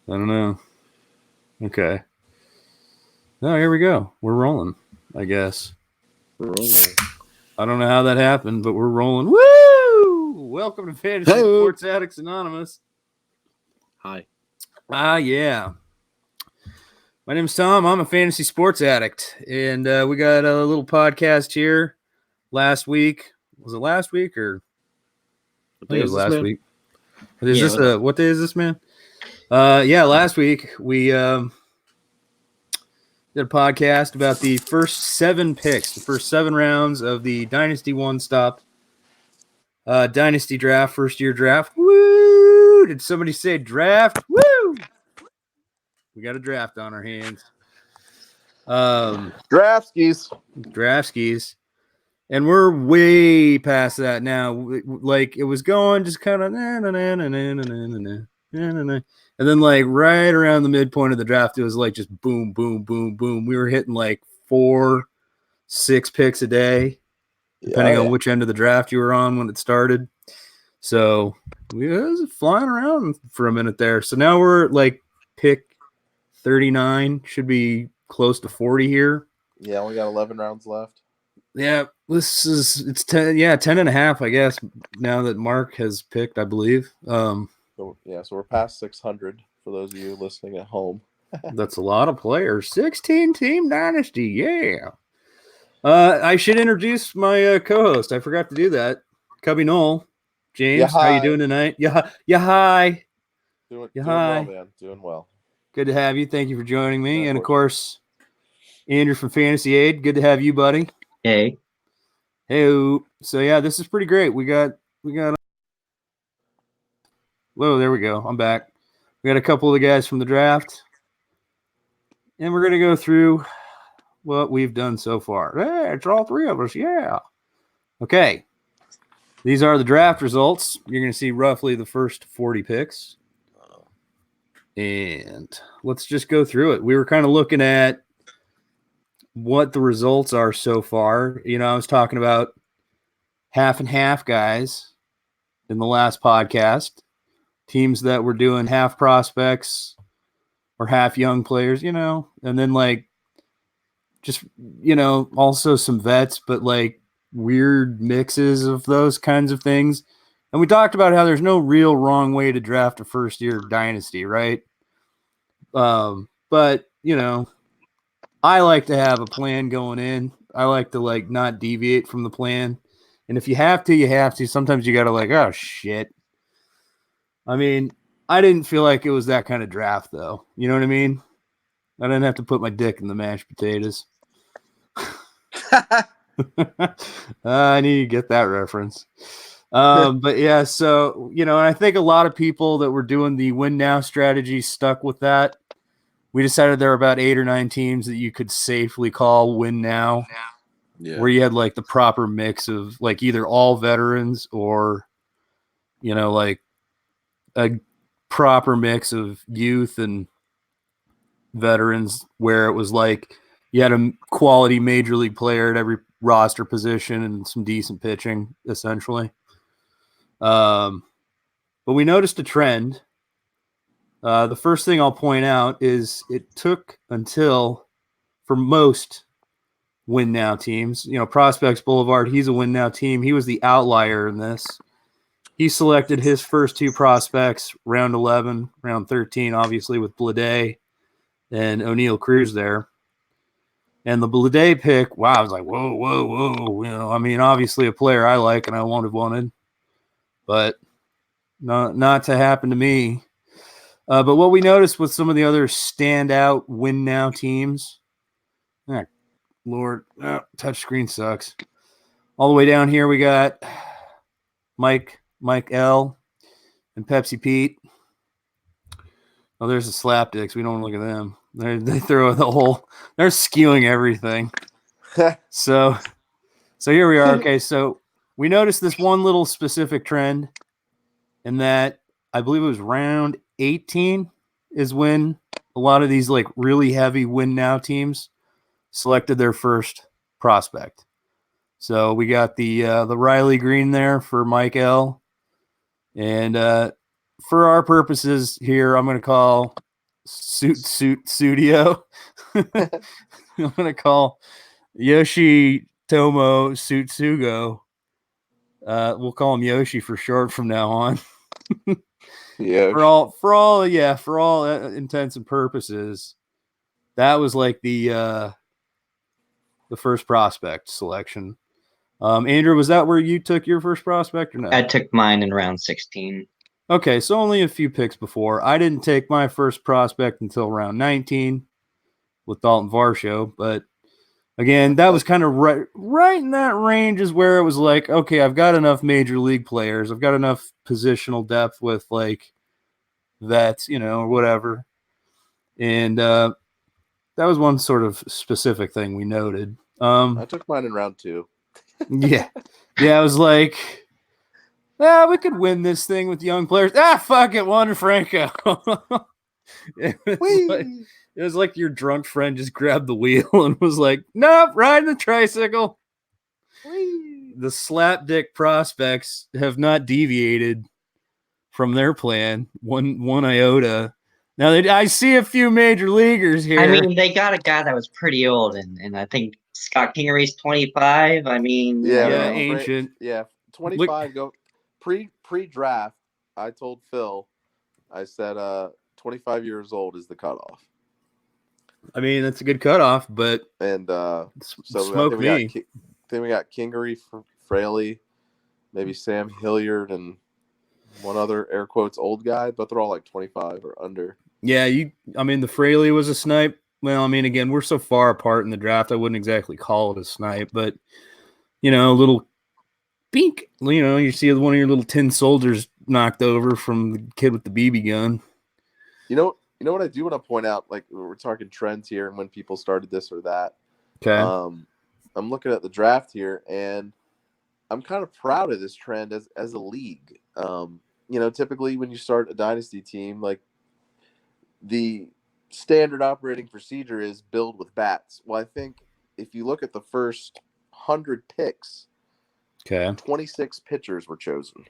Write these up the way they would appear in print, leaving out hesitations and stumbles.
don't know. Okay. Oh, here we go. We're rolling, I guess. We're rolling. I don't know how that happened, but we're rolling. Woo! Welcome to Fantasy Hello. Sports Addicts Anonymous. Hi. Yeah. My name's Tom. I'm a fantasy sports addict, and we got a little podcast here last week. Was it last week or? I think it was last week. What day is this, man? Last week we did a podcast about the first 7 picks, the first 7 rounds of the Dynasty OneStop Dynasty Draft, first year draft. Woo! Did somebody say draft? Woo! We got a draft on our hands. Draft skis. And we're way past that now. Like it was going just kind of and then like right around the midpoint of the draft, it was like just boom, boom, boom, boom. We were hitting like 4-6 picks a day, depending on which end of the draft you were on when it started. So we was flying around for a minute there. So now we're like pick 39, should be close to 40 here. Yeah, we got 11 rounds left. Yeah, it's 10 and a half, I guess, now that Mark has picked, I believe. So we're past 600 for those of you listening at home. That's a lot of players. 16 team dynasty, yeah. I should introduce my co-host. I forgot to do that. Cubby Noel. James, how you doing tonight? Hi. Doing well, man. Doing well. Good to have you. Thank you for joining me. And of course, Andrew from Fantasy Aid. Good to have you, buddy. Hey. So yeah, this is pretty great. We got whoa, there we go. I'm back. We got a couple of the guys from the draft. And we're gonna go through what we've done so far. Hey, it's all 3 of us, yeah. Okay. These are the draft results. You're gonna see roughly the first 40 picks. And let's just go through it. We were kind of looking at what the results are so far. I was talking about half and half guys in the last podcast, teams that were doing half prospects or half young players, and then like just, also some vets, but like weird mixes of those kinds of things. And we talked about how there's no real wrong way to draft a first year dynasty, right? But I like to have a plan going in. I like to like not deviate from the plan. And if you have to, you have to. Sometimes you got to like, oh shit. I mean, I didn't feel like it was that kind of draft though. You know what I mean? I didn't have to put my dick in the mashed potatoes. I need to get that reference. But yeah, so, and I think a lot of people that were doing the win now strategy stuck with that. We decided there were about 8 or 9 teams that you could safely call win now, where you had like the proper mix of like either all veterans or, like a proper mix of youth and veterans, where it was like you had a quality major league player at every roster position and some decent pitching, essentially. But we noticed a trend. The first thing I'll point out is it took until, for most win now teams, Prospects Boulevard, he's a win now team. He was the outlier in this. He selected his first 2 prospects, round 11, round 13, obviously with Blade and O'Neill Cruz there. And the Blade pick, wow, I was like, whoa. I mean, obviously a player I like and I won't have wanted, but not to happen to me. But what we noticed with some of the other standout win now teams, touchscreen sucks. All the way down here, we got Mike L, and Pepsi Pete. Oh, there's the slapdicks. We don't look at them. They throw the whole. They're skewing everything. So here we are. Okay, so we noticed this one little specific trend, in that I believe it was round 18 is when a lot of these like really heavy win now teams selected their first prospect. So we got the Riley Green there for Mike L, and for our purposes here, I'm going to call Studio. I'm going to call Yoshi Tomo Sutsugo. We'll call him Yoshi for short from now on. Yeah. For all intents and purposes, that was like the first prospect selection. Andrew, was that where you took your first prospect or no? I took mine in round 16. Okay, so only a few picks before. I didn't take my first prospect until round 19 with Dalton Varsho, but again, that was kind of right in that range is where it was like, okay, I've got enough major league players. I've got enough positional depth with like vets, or whatever. And that was one sort of specific thing we noted. I took mine in round 2. Yeah. I was like, we could win this thing with young players. Fuck it, Wander Franco. It was like your drunk friend just grabbed the wheel and was like, nope, riding the tricycle. Whee. The slapdick prospects have not deviated from their plan one iota. Now, I see a few major leaguers here. I mean, they got a guy that was pretty old, and I think Scott Kingery's 25. I mean, ancient. 25. Go pre-draft. I told Phil, I said, 25 years old is the cutoff. I mean, that's a good cutoff, but so smoke me. Then we got Kingery, Fraley, maybe Sam Hilliard, and one other air quotes old guy, but they're all like 25 or under. Yeah, the Fraley was a snipe. Well, I mean, again, we're so far apart in the draft, I wouldn't exactly call it a snipe, but a little pink. You see one of your little tin soldiers knocked over from the kid with the BB gun. You know what I do want to point out, like we're talking trends here and when people started this or that. Okay. I'm looking at the draft here and I'm kind of proud of this trend as a league. Typically when you start a dynasty team, like the standard operating procedure is build with bats. Well, I think if you look at the first 100 picks, 26 pitchers were chosen.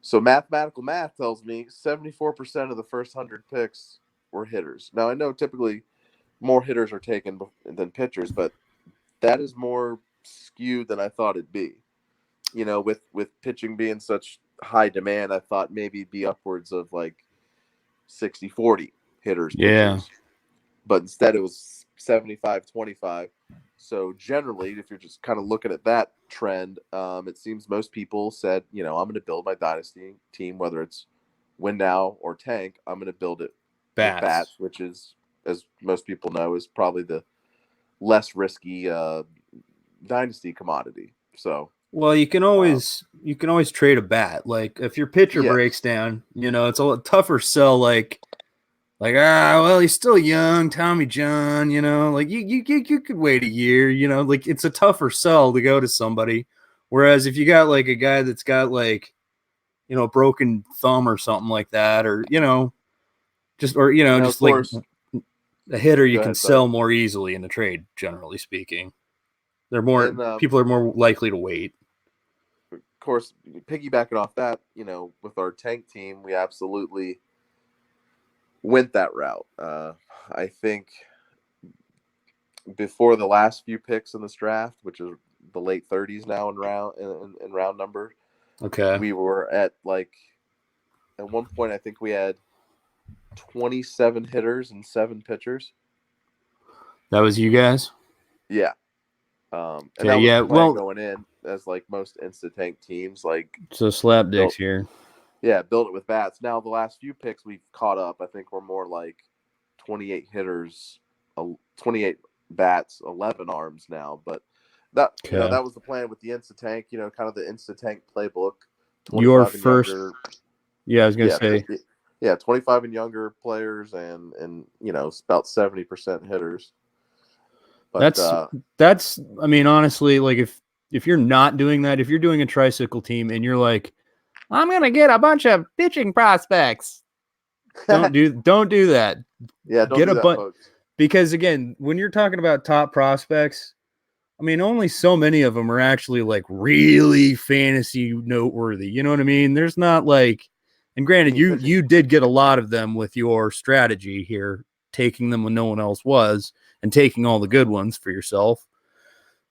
So mathematical math tells me 74% of the first 100 picks were hitters. Now, I know typically more hitters are taken than pitchers, but that is more skewed than I thought it'd be. With pitching being such high demand, I thought maybe it'd be upwards of like 60-40 hitters. Yeah. Pitchers. But instead it was 75-25. So generally, if you're just kind of looking at that trend, it seems most people said, I'm going to build my dynasty team, whether it's win now or tank. I'm going to build it with bats, which is, as most people know, is probably the less risky dynasty commodity. So, well, you can always trade a bat. Like if your pitcher breaks down, it's a tougher sell. Like he's still young, Tommy John. Like you could wait a year. Like it's a tougher sell to go to somebody. Whereas if you got like a guy that's got like, a broken thumb or something like that, or just like a hitter you can sell more easily in the trade. Generally speaking, people are more likely to wait. Of course, piggybacking off that, with our tank team, we absolutely went that route. I think before the last few picks in this draft, which is the late 30s now in round number. Okay. We were at at one point I think we had 27 hitters and 7 pitchers. That was you guys? Yeah. And that was the plan going in, as like most insta tank teams, so slapdicks here. Yeah, build it with bats. Now the last few picks we've caught up. I think we're more like 28 hitters, 28 bats, 11 arms now. But that that was the plan with the insta tank. Kind of the insta tank playbook. Your first, I was gonna say, 25 and younger players, and about 70% hitters. But that's. I mean, honestly, like if you're not doing that, if you're doing a tricycle team and you're like, I'm gonna get a bunch of pitching prospects, don't do that. Yeah, don't get a bunch, folks. Because again, when you're talking about top prospects, I mean, only so many of them are actually like really fantasy noteworthy. You know what I mean? There's not like And granted, I mean, you did get a lot of them with your strategy here, taking them when no one else was, and taking all the good ones for yourself.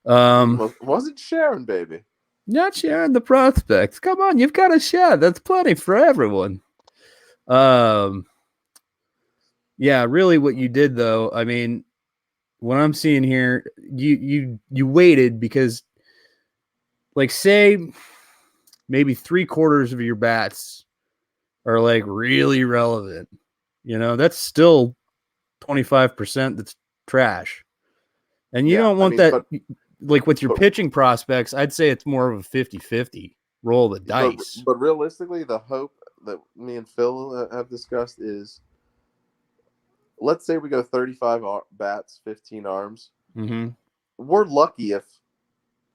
Wasn't sharing, baby. Not sharing the prospects. Come on, you've got a share. That's plenty for everyone. Yeah, really, what you did though, I mean, what I'm seeing here, you waited because, like, say maybe 3/4 of your bats are like really relevant. That's still 25% that's trash. And you don't want that, like with your pitching prospects, I'd say it's more of a 50-50 roll the dice. But realistically, the hope that me and Phil have discussed is, let's say we go 35 bats, 15 arms. Mm-hmm. We're lucky if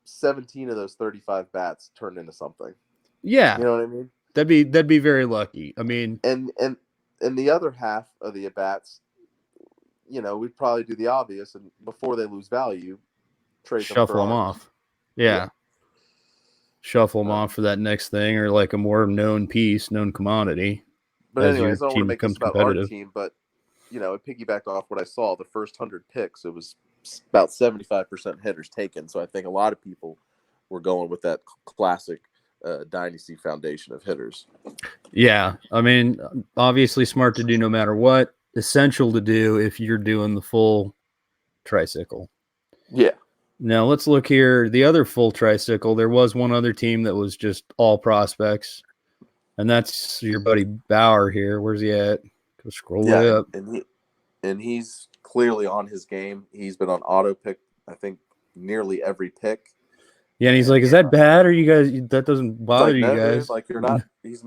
17 of those 35 bats turn into something. Yeah. You know what I mean? That'd be very lucky. I mean, and the other half of the at-bats, we'd probably do the obvious, and before they lose value, trade shuffle them off. Yeah. Shuffle them off for that next thing, or like a more known piece, known commodity. But anyways, I don't want to make this about our team, but it piggybacked off what I saw. The first 100 picks, it was about 75% hitters taken. So I think a lot of people were going with that classic dynasty foundation of hitters. Yeah, I mean, obviously smart to do no matter what. Essential to do if you're doing the full tricycle. Yeah. Now let's look here. The other full tricycle, there was one other team that was just all prospects, and that's your buddy Bauer here. Where's he at? Go scroll way up. And he's clearly on his game. He's been on auto pick, I think, nearly every pick. Yeah, and he's like, "Is that bad? Or you guys? That doesn't bother you guys?" Dude, like, you're not. He's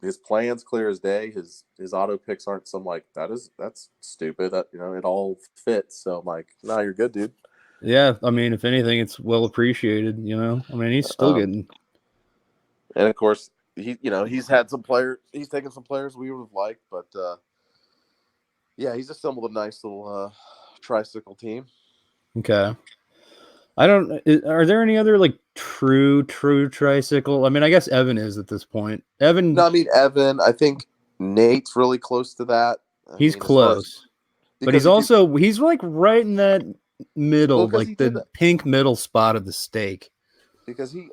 his plan's clear as day. His auto picks aren't some like that's stupid. That it all fits. So I'm like, no, you're good, dude. Yeah, I mean, if anything, it's well appreciated. I mean, he's still getting. And of course, he's had some players. He's taken some players we would have liked, but yeah, he's assembled a nice little tricycle team. Okay. Are there any other like true tricycle? I mean, I guess Evan is at this point. Evan. No, I mean Evan. I think Nate's really close to that. He's close, but he's he's like right in that middle, like the pink middle spot of the steak. Because he,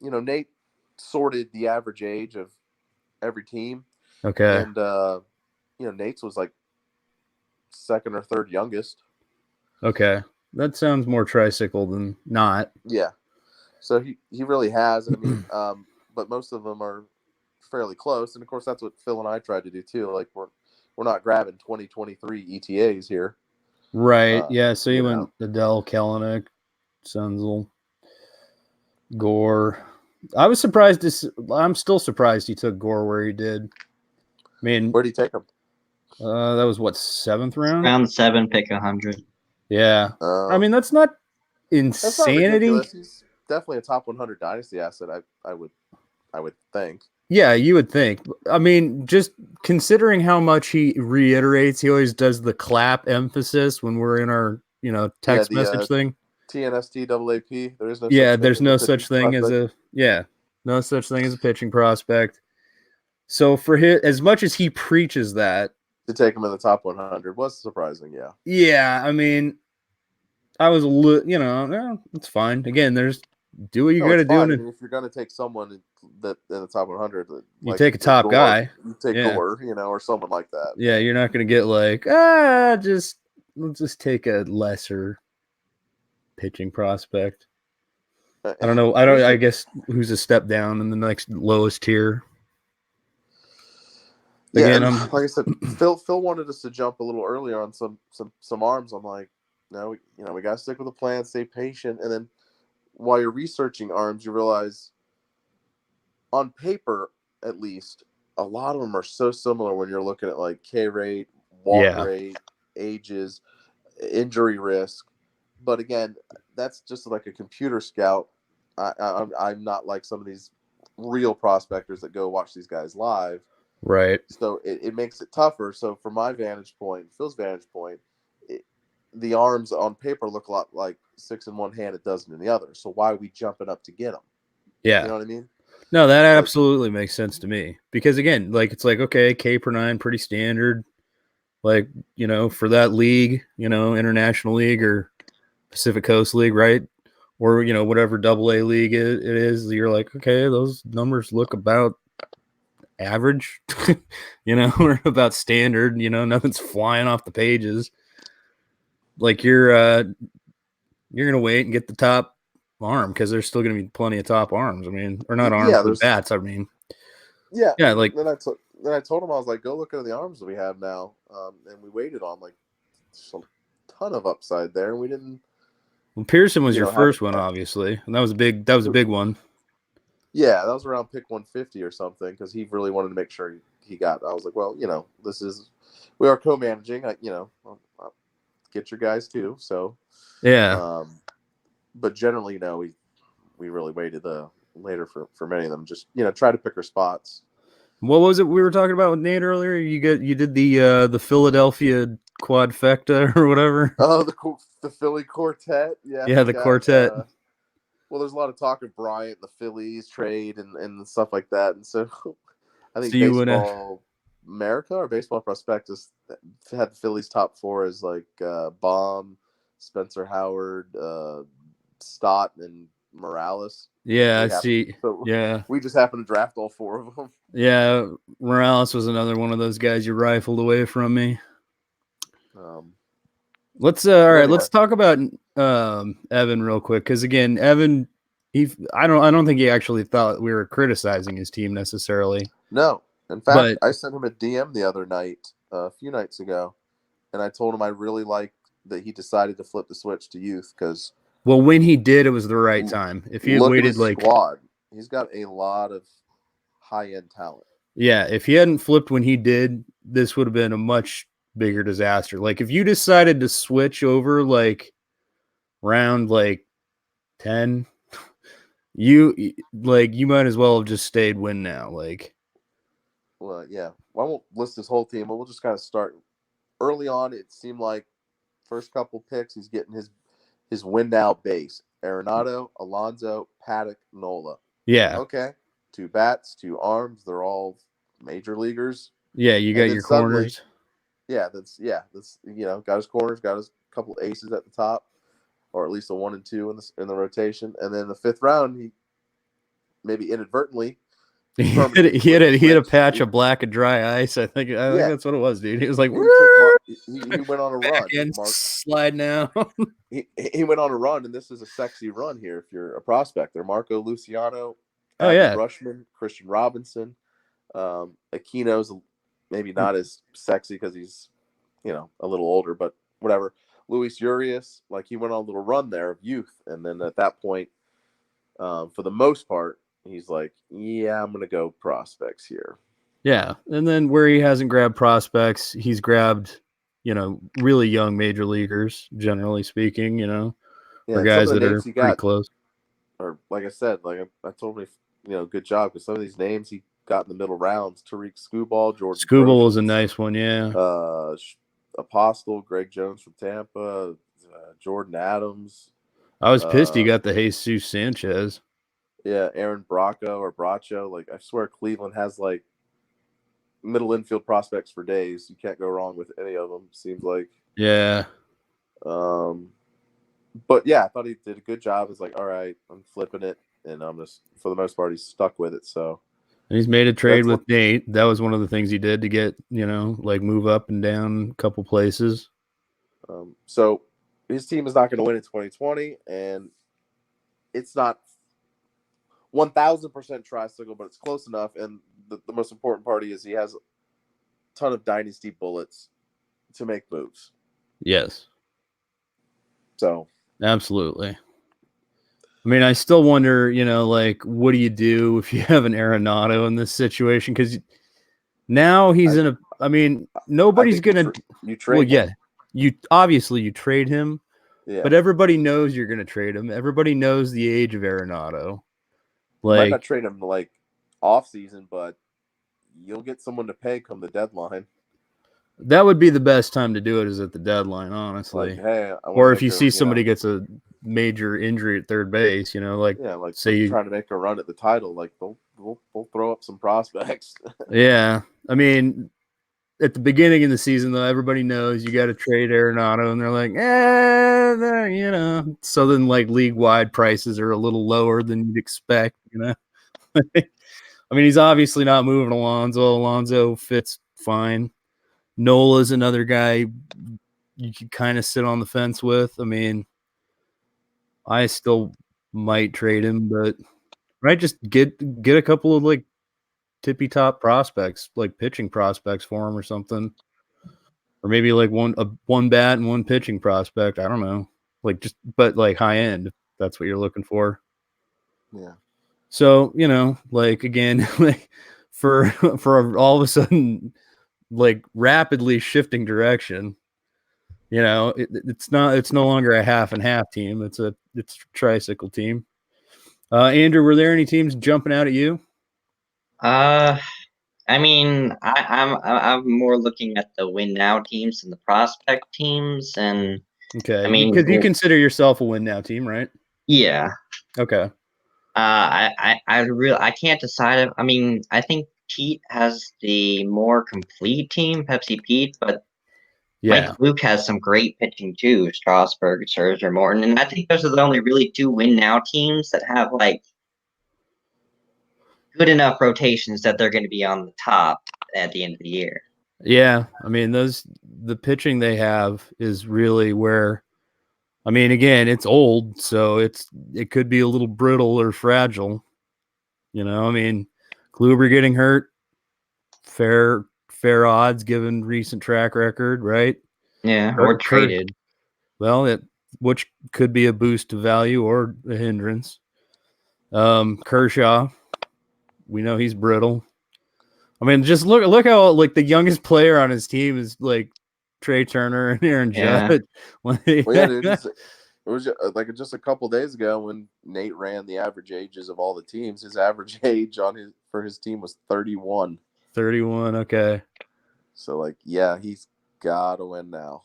Nate sorted the average age of every team. Okay. And Nate's was like second or third youngest. Okay. That sounds more tricycle than not. Yeah. So he really has. I mean, but most of them are fairly close. And of course, that's what Phil and I tried to do too. Like we're not grabbing 2023 ETAs here. Right. Yeah. So you went Adele, Kellenic, Senzel, Gore. I'm still surprised he took Gore where he did. I mean, where'd he take him? That was what, 7th round? Round 7, pick 100. Yeah. I mean, that's not insanity. That's not He's definitely a top 100 dynasty asset. I would think. Yeah, you would think. I mean, just considering how much he reiterates, he always does the clap emphasis when we're in our, text message thing. TNST-AAP. There is no. Yeah, there's no such thing as no such thing as a pitching prospect. So for as much as he preaches that, to take him in the top 100 was surprising. Yeah. Yeah, I mean, I was it's fine. Again, do what you got to do. I mean, if you're going to take someone that in the top 100, you take a top guy. You take Gore, or someone like that. Yeah, you're not going to get like, let's just take a lesser pitching prospect. I don't know. I guess who's a step down in the next lowest tier. Again, like I said, Phil wanted us to jump a little earlier on some arms. I'm like, no, we got to stick with the plan, stay patient, and then while you're researching arms, you realize, on paper at least, a lot of them are so similar when you're looking at like K rate, walk rate, ages, injury risk. But again, that's just like a computer scout. I'm not like some of these real prospectors that go watch these guys live. Right. So it makes it tougher. So from my vantage point, Phil's vantage point, the arms on paper look a lot like 6 in one hand, it doesn't in the other. So why are we jumping up to get them? Yeah. You know what I mean? No, that Like, absolutely makes sense to me because again, like it's like okay, K per 9, pretty standard. Like for that league, international league or Pacific Coast League, right? Or whatever double A league it is. You're like, okay, those numbers look about average, or about standard. Nothing's flying off the pages. Like you're gonna wait and get the top arm because there's still gonna be plenty of top arms. I mean, or not arms, yeah, but bats. I mean, yeah. yeah, like Then I told him, I was like, go look at the arms that we have now, and we waited on like some ton of upside there, and we didn't. well, Pearson was your Have first one, obviously, and that was a big one. Yeah, that was around pick 150 or something because he really wanted to make sure he got. I was like, well, we are co-managing. I'll get your guys too. So, Yeah. But generally, we really waited later for many of them. Just try to pick our spots. What was it we were talking about with Nate earlier? You did the Philadelphia quadfecta or whatever. Oh, the Philly quartet. Yeah, yeah, the quartet. Well, there's a lot of talk of Bryant, the Phillies trade, and stuff like that. And so I think Baseball America or Baseball Prospectus had the Phillies top 4 as like Baum, Spencer Howard, Stott, and Morales. Yeah, I see. So yeah. We just happened to draft all 4 of them. Yeah, Morales was another one of those guys you rifled away from me. Let's let's talk about Evan real quick because again, Evan, I don't think he actually thought we were criticizing his team necessarily. No, in fact, I sent him a DM the other night, a few nights ago, and I told him I really liked that he decided to flip the switch to youth because. Well, when he did, it was the right time. If he had waited, squad, he's got a lot of high-end talent. Yeah, if he hadn't flipped when he did, this would have been a much bigger disaster. Like if you decided to switch over like round 10, you might as well have just stayed win now. Well, yeah. Well, I won't list his whole team, but we'll just kind of start early on. It seemed like first couple picks, he's getting his win now base. Arenado, Alonso, Paddock, Nola. Yeah. Okay. 2 bats, 2 arms. They're all major leaguers. Yeah, you got your corners. That's got his corners, got his couple aces at the top, or at least a 1 and 2 in the rotation. And then the 5th round, he maybe inadvertently he had a patch of black and dry ice. I think that's what it was, dude. He was like, he went on a run. Slide now. he went on a run, and this is a sexy run here if you're a prospector. Marco Luciano, Rushman, Christian Robinson, Aquino's maybe not as sexy because he's a little older, but whatever. Luis Urias, he went on a little run there of youth, and then at that point, for the most part, he's like, yeah, I'm gonna go prospects here. Yeah, and then where he hasn't grabbed prospects, he's grabbed really young major leaguers, generally speaking, or guys that are pretty close. Or like I said, I told him, good job because some of these names he got in the middle rounds. Tariq Skubal, Jordan. Skubal was a nice one, yeah. Apostle, Greg Jones from Tampa, Jordan Adams. I was pissed he got the Jesus Sanchez. Yeah, Aaron Bracho or Bracho. I swear Cleveland has middle infield prospects for days. You can't go wrong with any of them, seems like. Yeah. But yeah, I thought he did a good job. It's all right, I'm flipping it, and I'm just, for the most part, he's stuck with it. So and he's made a trade with Nate. That was one of the things he did to get, move up and down a couple places. So his team is not going to win in 2020, and it's not 1,000% tricycle, but it's close enough. And the most important part is he has a ton of dynasty bullets to make moves. Yes. So absolutely. I mean, I still wonder, what do you do if you have an Arenado in this situation? Because now he's nobody's going to. You trade him. You obviously you trade him, but everybody knows you're going to trade him. Everybody knows the age of Arenado. You might not trade him off season, but you'll get someone to pay come the deadline. That would be the best time to do it, is at the deadline, honestly. Hey, or if you see somebody gets a major injury at third base, say you're trying to make a run at the title, we'll throw up some prospects. Yeah. I mean, at the beginning of the season, though, everybody knows you got to trade Arenado, and they're like, you know. So then, like, league-wide prices are a little lower than you'd expect, you know. I mean, he's obviously not moving Alonso. Alonso fits fine. Nola's another guy you could kind of sit on the fence with. I mean, I still might trade him, but right, just get a couple of like tippy top prospects, like pitching prospects for him or something, or maybe like one bat and one pitching prospect. I don't know, like just but like high end. If that's what you're looking for. Yeah. So you know, like again, like for all of a sudden, like rapidly shifting direction. You know, it's no longer a half and half team. It's a tricycle team. Andrew, were there any teams jumping out at you? I mean, I'm more looking at the win now teams and the prospect teams, and I Okay, mean, because you consider yourself a win now team, right? yeah. Okay. I can't decide. I mean, I think Pete has the more complete team, Pepsi Pete, but Yeah. Mike Luke has some great pitching too. Strasburg, Scherzer, Morton, and I think those are the only really two win now teams that have like good enough rotations that they're going to be on the top at the end of the year. Yeah. I mean, the pitching they have is really where. I mean, again, it's old, so it could be a little brittle or fragile. You know, I mean, Kluber getting hurt, fair odds given recent track record, right? Yeah, or traded. Well, which could be a boost to value or a hindrance. Kershaw, we know he's brittle. I mean, just look how like the youngest player on his team is like Trey Turner and Aaron Judge. Well, yeah, dude, it was like just a couple days ago when Nate ran the average ages of all the teams. His average age for his team was 31. 31, okay. So like, yeah, he's gotta win now.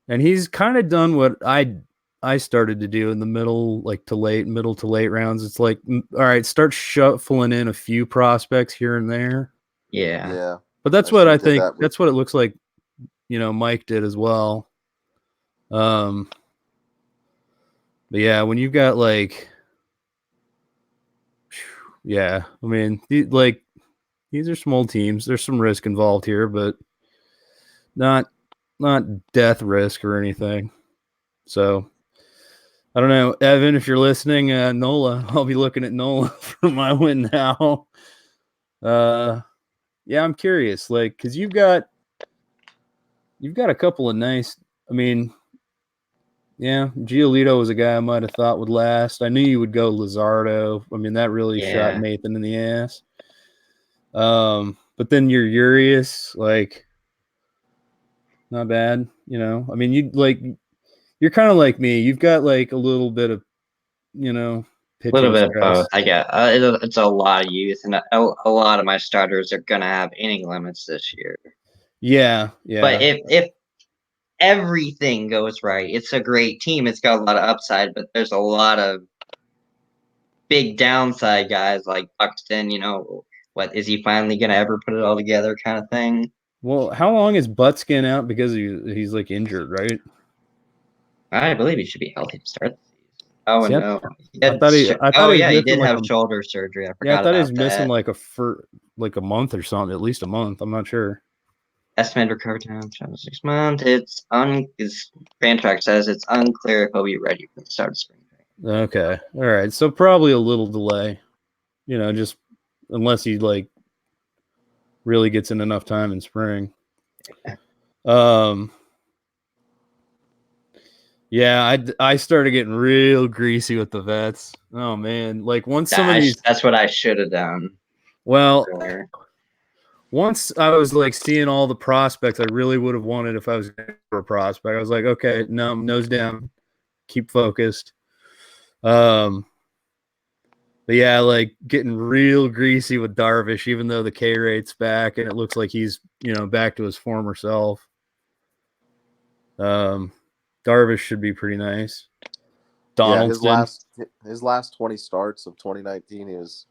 And he's kind of done what I started to do in the middle to late rounds. It's like, all right, start shuffling in a few prospects here and there. Yeah. Yeah. But that's what I think. That's what it looks like. You know, Mike did as well. But yeah, when you've got yeah, I mean, these are small teams. There's some risk involved here, but not death risk or anything. So I don't know, Evan, if you're listening, Nola, I'll be looking at Nola for my win now. Yeah, I'm curious, because you've got a couple of nice. I mean, yeah, Giolito was a guy I might have thought would last. I knew you would go Luzardo. I mean, that really shot Nathan in the ass. But then you're Urias, not bad. You know, I mean, you're kind of like me. You've got a little bit of, pitching a little bit stress. of both. I get it's a lot of youth, and a lot of my starters are gonna have inning limits this year. Yeah. But if everything goes right, it's a great team. It's got a lot of upside, but there's a lot of big downside guys like Buxton. You know, what is he finally gonna ever put it all together, kind of thing. Well, how long is Buttskin out because he's injured, right? I believe he should be healthy to start the season. Oh no! He did have shoulder surgery. I forgot about that. Yeah, I thought he's missing a month or something, at least a month. I'm not sure. Estimated recovery time 6 months. His contract says it's unclear if he'll be ready for the start of spring training. Okay, all right. So probably a little delay. You know, just unless he really gets in enough time in spring. Yeah, I started getting real greasy with the vets. Oh man, once some of these. That's what I should have done. Well, once I was seeing all the prospects I really would have wanted if I was for a prospect. I was like, okay, no, nose down, keep focused. But yeah, getting real greasy with Darvish, even though the K rate's back and it looks like he's back to his former self. Darvish should be pretty nice. Donaldson. Yeah, his last 20 starts of 2019, he was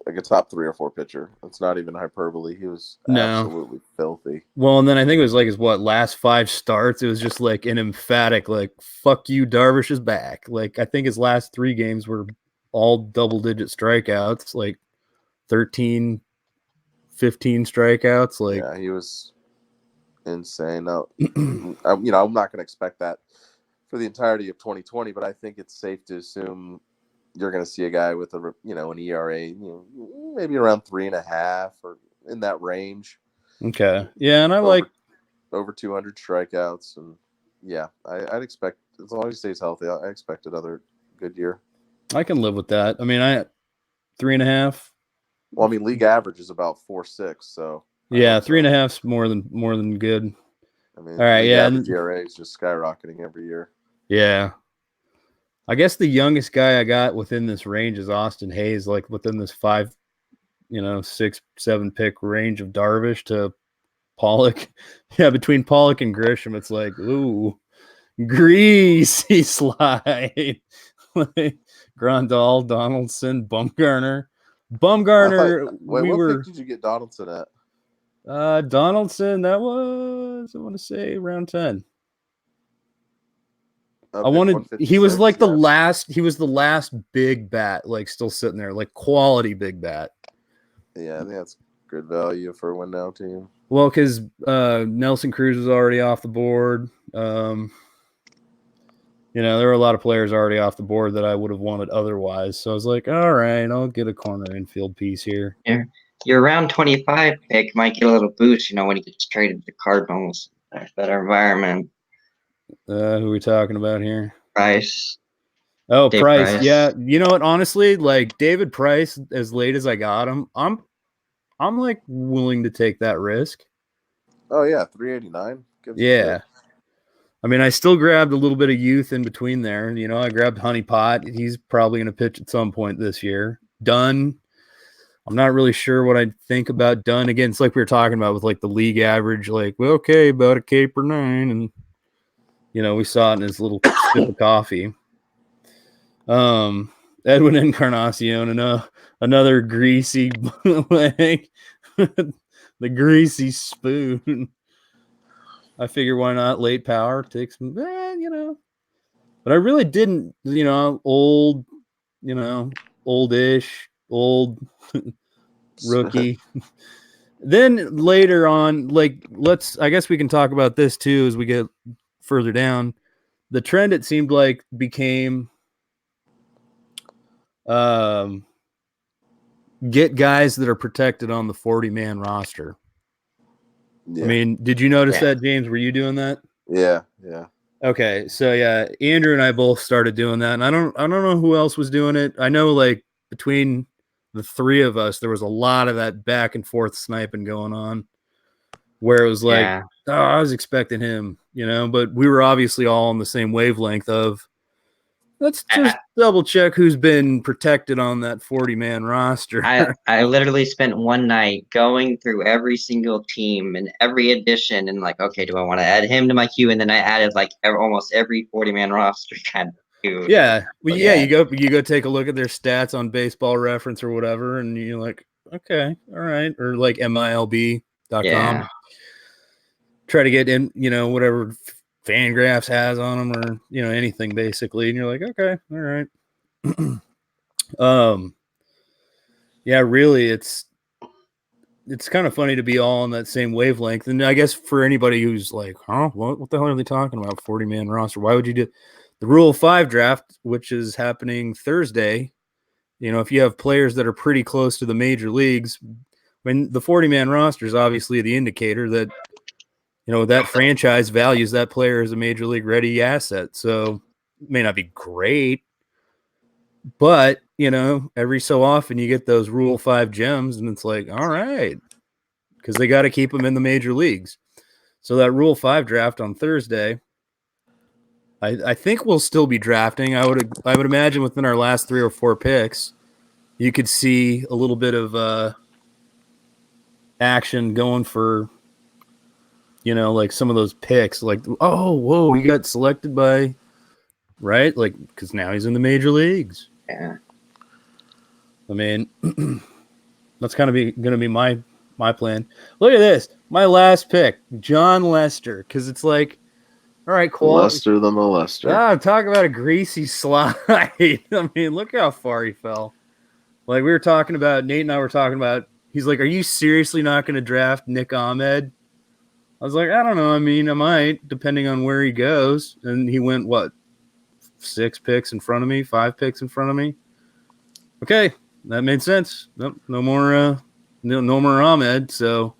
like a top 3 or 4 pitcher. That's not even hyperbole. He was No. absolutely filthy. Well, and then I think it was like his last 5 starts. It was just like an emphatic like fuck you, Darvish is back. Like I think his last 3 games were all double-digit strikeouts, like 13, 15 strikeouts. Like yeah, he was insane. Now, I'm not going to expect that for the entirety of 2020, but I think it's safe to assume you're going to see a guy with an ERA, maybe around 3.5 or in that range. Okay, yeah, and I over 200 strikeouts, and yeah, I'd expect, as long as he stays healthy, I expect another good year. I can live with that. I mean, 3.5. Well, I mean, league average is about 4.6, so yeah, 3.5's more than good. I mean, all right, league yeah, average ERA is just skyrocketing every year. Yeah, I guess the youngest guy I got within this range is Austin Hayes, like within this 5, 6, 7 pick range of Darvish to Pollock. Yeah, between Pollock and Grisham, it's like, ooh, greasy slide. Like Grandal, Donaldson, Bumgarner. Wait, what pick did you get Donaldson at? Donaldson, that was, I want to say, around 10. He was like the last big bat, like still sitting there, like quality big bat. Yeah, I think that's good value for a win now team. Well, because Nelson Cruz was already off the board. There were a lot of players already off the board that I would have wanted otherwise. So I was like, all right, I'll get a corner infield piece here. Yeah. Your round 25 pick might get a little boost, when he gets traded to the Cardinals. Better environment. Who are we talking about here? Price. Oh, Price. Yeah. You know what? Honestly, like David Price, as late as I got him, I'm like willing to take that risk. Oh yeah, 389. Yeah. I mean, I still grabbed a little bit of youth in between there. I grabbed Honey Pot. He's probably going to pitch at some point this year. Dunn. I'm not really sure what I think about Dunn. Again, it's like we were talking about with like the league average, like, well, okay, about a K per 9. And, we saw it in his little sip of coffee. Edwin Encarnacion, another greasy, like, the greasy spoon. I figure why not late power takes, but I really didn't, oldish, old rookie. Then later on, like, I guess we can talk about this too as we get further down. The trend, it seemed like, became get guys that are protected on the 40-man roster. Yeah. I mean, did you notice that, James? Were you doing that? Yeah. Okay, so yeah, Andrew and I both started doing that, and I don't know who else was doing it. I know, like, between the 3 of us, there was a lot of that back and forth sniping going on, where it was like, oh, I was expecting him, but we were obviously all on the same wavelength of, let's just double check who's been protected on that 40-man roster. I literally spent one night going through every single team and every edition and like, okay, do I want to add him to my queue? And then I added like almost every 40-man roster kind of queue. Yeah. Well, yeah, you go take a look at their stats on Baseball Reference or whatever, and you're like, okay, all right. Or like MILB.com. Yeah. Try to get in, whatever Fangraphs has on them, or anything basically, and you're like, okay, all right. Yeah, really, it's kind of funny to be all on that same wavelength. And I guess for anybody who's like, huh, what the hell are they talking about? 40-man roster? Why would you do the Rule 5 draft, which is happening Thursday? If you have players that are pretty close to the major leagues, when the 40-man roster is obviously the indicator that that franchise values that player as a major league ready asset. So it may not be great, but every so often you get those Rule 5 gems, and it's like, all right, because they got to keep them in the major leagues. So that Rule 5 draft on Thursday, I think we'll still be drafting. I would imagine within our last 3 or 4 picks, you could see a little bit of action going for, like some of those picks, like, oh, whoa, he got selected by, right? Like, because now he's in the major leagues. Yeah. I mean, That's kind of going to be my plan. Look at this. My last pick, John Lester, because it's like, all right, Lester the molester. Talk about a greasy slide. I mean, look how far he fell. Like we were talking about, Nate and I were talking about, he's like, are you seriously not going to draft Nick Ahmed? I was like, I don't know. I mean, I might, depending on where he goes. And he went, what, 5 picks in front of me? Okay, that made sense. Nope, no more Ahmed. So,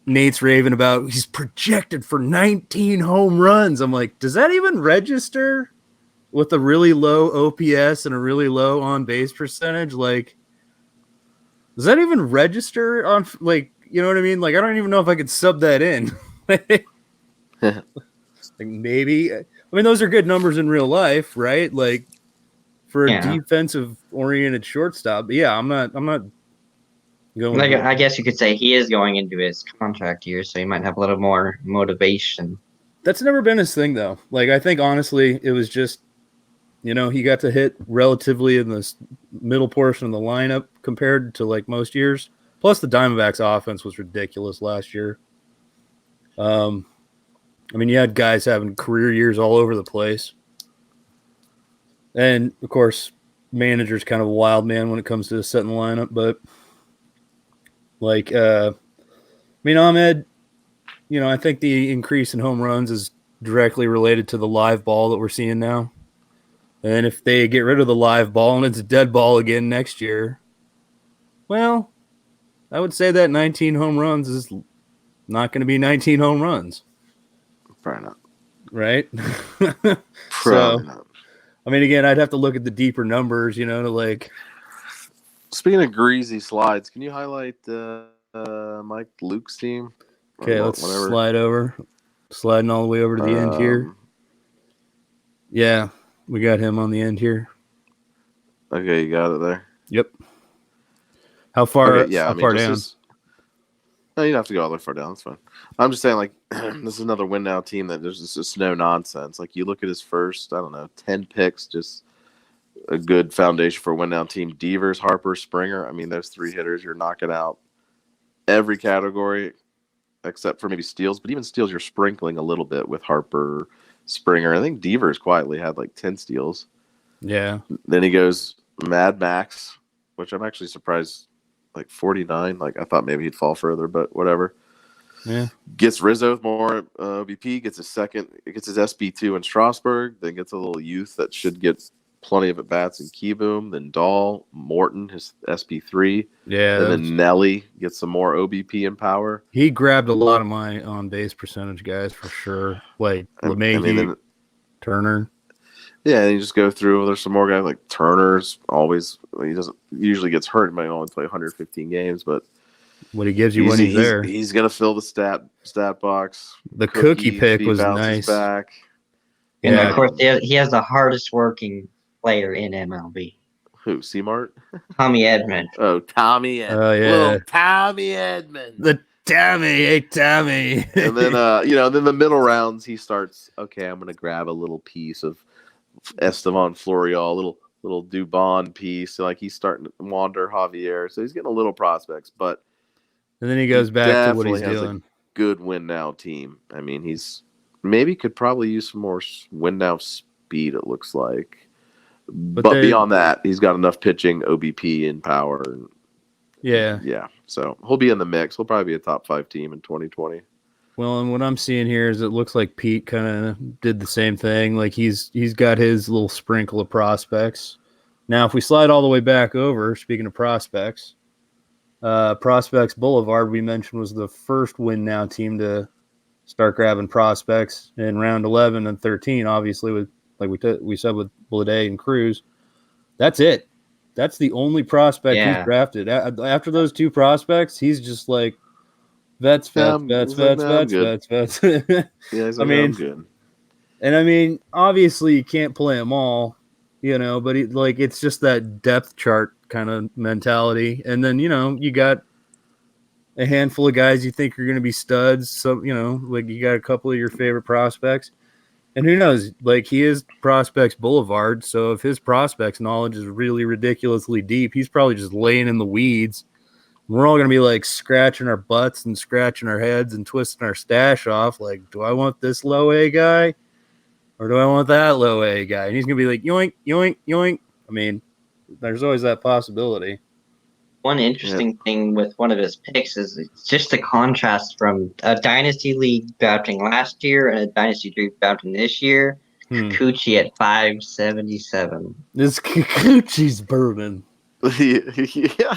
Nate's raving about he's projected for 19 home runs. I'm like, does that even register with a really low OPS and a really low on base percentage? Like, does that even register on, like, you know what I mean? Like, I don't even know if I could sub that in. Like, maybe. I mean, those are good numbers in real life, right? Like, for a defensive-oriented shortstop. But yeah, I'm not going. Like, I guess you could say he is going into his contract year, so he might have a little more motivation. That's never been his thing, though. Like, I think, honestly, it was just, he got to hit relatively in the middle portion of the lineup compared to, like, most years. Plus, the Diamondbacks' offense was ridiculous last year. I mean, you had guys having career years all over the place. And, of course, manager's kind of a wild man when it comes to setting the lineup. But, like, I mean, Ahmed, I think the increase in home runs is directly related to the live ball that we're seeing now. And if they get rid of the live ball and it's a dead ball again next year, well, I would say that 19 home runs is not going to be 19 home runs. Probably not. Right? Probably not. I mean, again, I'd have to look at the deeper numbers, to like. Speaking of greasy slides, can you highlight Mike Luke's team? Okay, let's slide over. Sliding all the way over to the end here. Yeah, we got him on the end here. Okay, you got it there. Yep. How far? Okay, yeah, how far down? No, you don't have to go all the way far down. That's fine. I'm just saying, like, this is another win now team that there's just no nonsense. Like, you look at his first, 10 picks, just a good foundation for a win now team. Devers, Harper, Springer. I mean, those 3 hitters, you're knocking out every category except for maybe steals. But even steals, you're sprinkling a little bit with Harper, Springer. I think Devers quietly had like 10 steals. Yeah. Then he goes Mad Max, which I'm actually surprised. Like 49. Like I thought maybe he'd fall further, but whatever. Yeah. Gets Rizzo with more OBP. Gets his SB2 in Strasburg. Then gets a little youth that should get plenty of at bats in Keyboom. Then Dahl, Morton, his SB3. Yeah. And then Nelly gets some more OBP and power. He grabbed a lot of my on base percentage guys for sure. Like LeMahieu, Turner. Yeah, and you just go through. There's some more guys like Turner's always. He doesn't usually gets hurt. He might only play 115 games, but what he gives you when he's there, he's gonna fill the stat box. The cookie pick was nice. Back. And of course, he has the hardest working player in MLB. Who? C-Mart? Tommy Edman. Oh, Tommy Edman. Oh yeah, little Tommy Edman. The Tommy, hey Tommy. And then then the middle rounds he starts. Okay, I'm gonna grab a little piece of Estevan Florial, little Dubon piece. So like he's starting to wander Javier. So he's getting a little prospects, but and then he goes back to what he's doing. A good win now team. I mean, he's maybe could probably use some more win now speed. It looks like, but beyond that, he's got enough pitching, OBP, and power. And, yeah. So he'll be in the mix. He'll probably be a top 5 team in 2020. Well, and what I'm seeing here is it looks like Pete kind of did the same thing. Like he's got his little sprinkle of prospects. Now, if we slide all the way back over, speaking of prospects, Prospects Boulevard, we mentioned, was the first win now team to start grabbing prospects in round 11 and 13. Obviously, with like we said with Bleday and Cruz, that's it. That's the only prospect he's drafted. After those 2 prospects, he's just like. Vets. Yeah, I mean, I'm good. And I mean, obviously you can't play them all, but it's just that depth chart kind of mentality. And then, you got a handful of guys you think are going to be studs. So, like you got a couple of your favorite prospects. And who knows? Like, he is Prospects Boulevard, so if his prospects knowledge is really ridiculously deep, he's probably just laying in the weeds. We're all gonna be like scratching our butts and scratching our heads and twisting our stash off. Like, do I want this low A guy, or do I want that low A guy? And he's gonna be like, yoink, yoink, yoink. I mean, there's always that possibility. One interesting thing with one of his picks is it's just a contrast from a Dynasty League drafting last year and a Dynasty League drafting this year. Kikuchi at 577. This Kikuchi's bourbon. Yeah.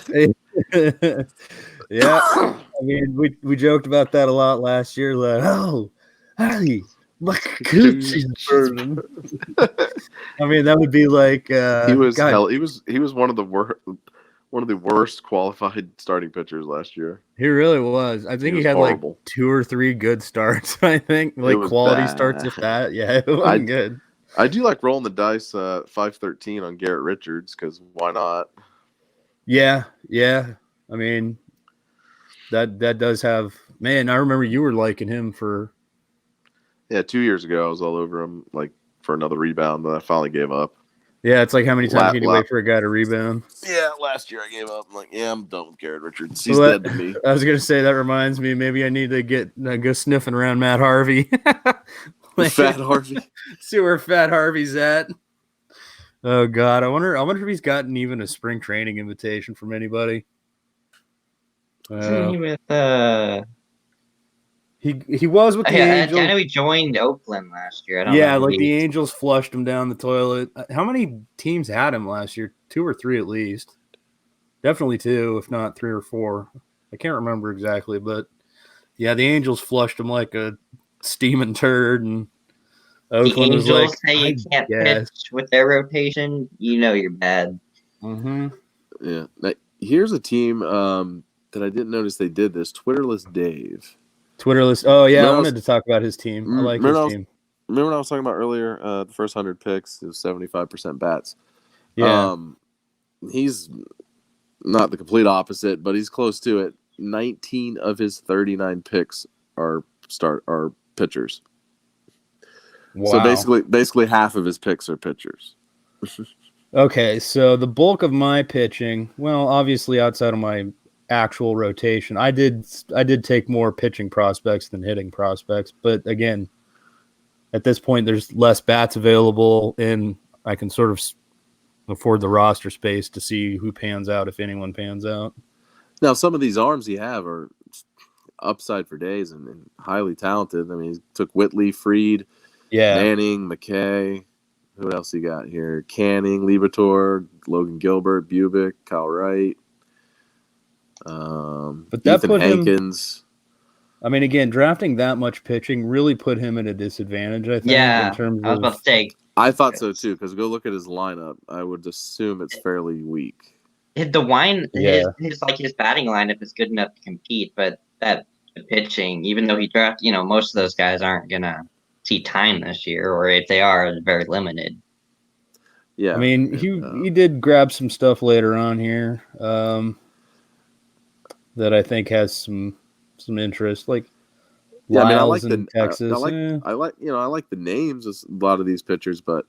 Yeah. I mean, we joked about that a lot last year. Like, oh, hey, my Kikuchi's bourbon. I mean, that would be like he was one of the worst qualified starting pitchers last year. He really was. I think he had horrible. Like 2 or 3 good starts. I think like quality bad. Starts, if that. Yeah, it wasn't good. I do like rolling the dice 513 on Garrett Richards because why not? Yeah. I mean, that does have. Man, I remember you were liking him for. Yeah, 2 years ago I was all over him like for another rebound, but I finally gave up. Yeah, it's like how many times can you wait for a guy to rebound? Yeah, last year I gave up. I'm like, yeah, I'm done with Garrett Richards. He's dead to me. I was gonna say that reminds me. Maybe I need to go sniffing around Matt Harvey. Like, Fat Harvey. See where Fat Harvey's at. Oh God, I wonder if he's gotten even a spring training invitation from anybody. Isn't he with He was with the Angels. I know he joined Oakland last year. I don't know like the Angels flushed him down the toilet. How many teams had him last year? 2 or 3 at least. Definitely 2, if not 3 or 4. I can't remember exactly, but yeah, the Angels flushed him like a steaming turd, and Oakland was like, "Hey, you can't pitch with their rotation. You know you're bad." Mm-hmm. Yeah. Now, here's a team that I didn't notice they did this. Twitterless Dave. Twitterless. Oh yeah, I wanted to talk about his team. I like his team. Remember what I was talking about earlier? The first 100 picks is 75% bats. Yeah. He's not the complete opposite, but he's close to it. 19 of his 39 picks are pitchers. Wow. So basically half of his picks are pitchers. Okay, so the bulk of my pitching, well, obviously outside of my actual rotation, I did take more pitching prospects than hitting prospects, but again, at this point there's less bats available and I can sort of afford the roster space to see who pans out, if anyone pans out. Now some of these arms you have are upside for days and highly talented. I mean, he took Whitley, Fried, Manning, McKay. Who else you got here? Canning, Liberatore, Logan Gilbert, Bubick, Kyle Wright. But that Ethan put Hankins. I mean, again, drafting that much pitching really put him at a disadvantage, I think. Yeah, in terms I was about to say. I thought so too, because go look at his lineup. I would assume it's fairly weak. His batting lineup is good enough to compete, but the pitching, even though he drafted, most of those guys aren't gonna see time this year, or if they are, it's very limited. Yeah, I mean, he did grab some stuff later on here that I think has some interest, like Lyles in Texas. I like the names of a lot of these pitchers, but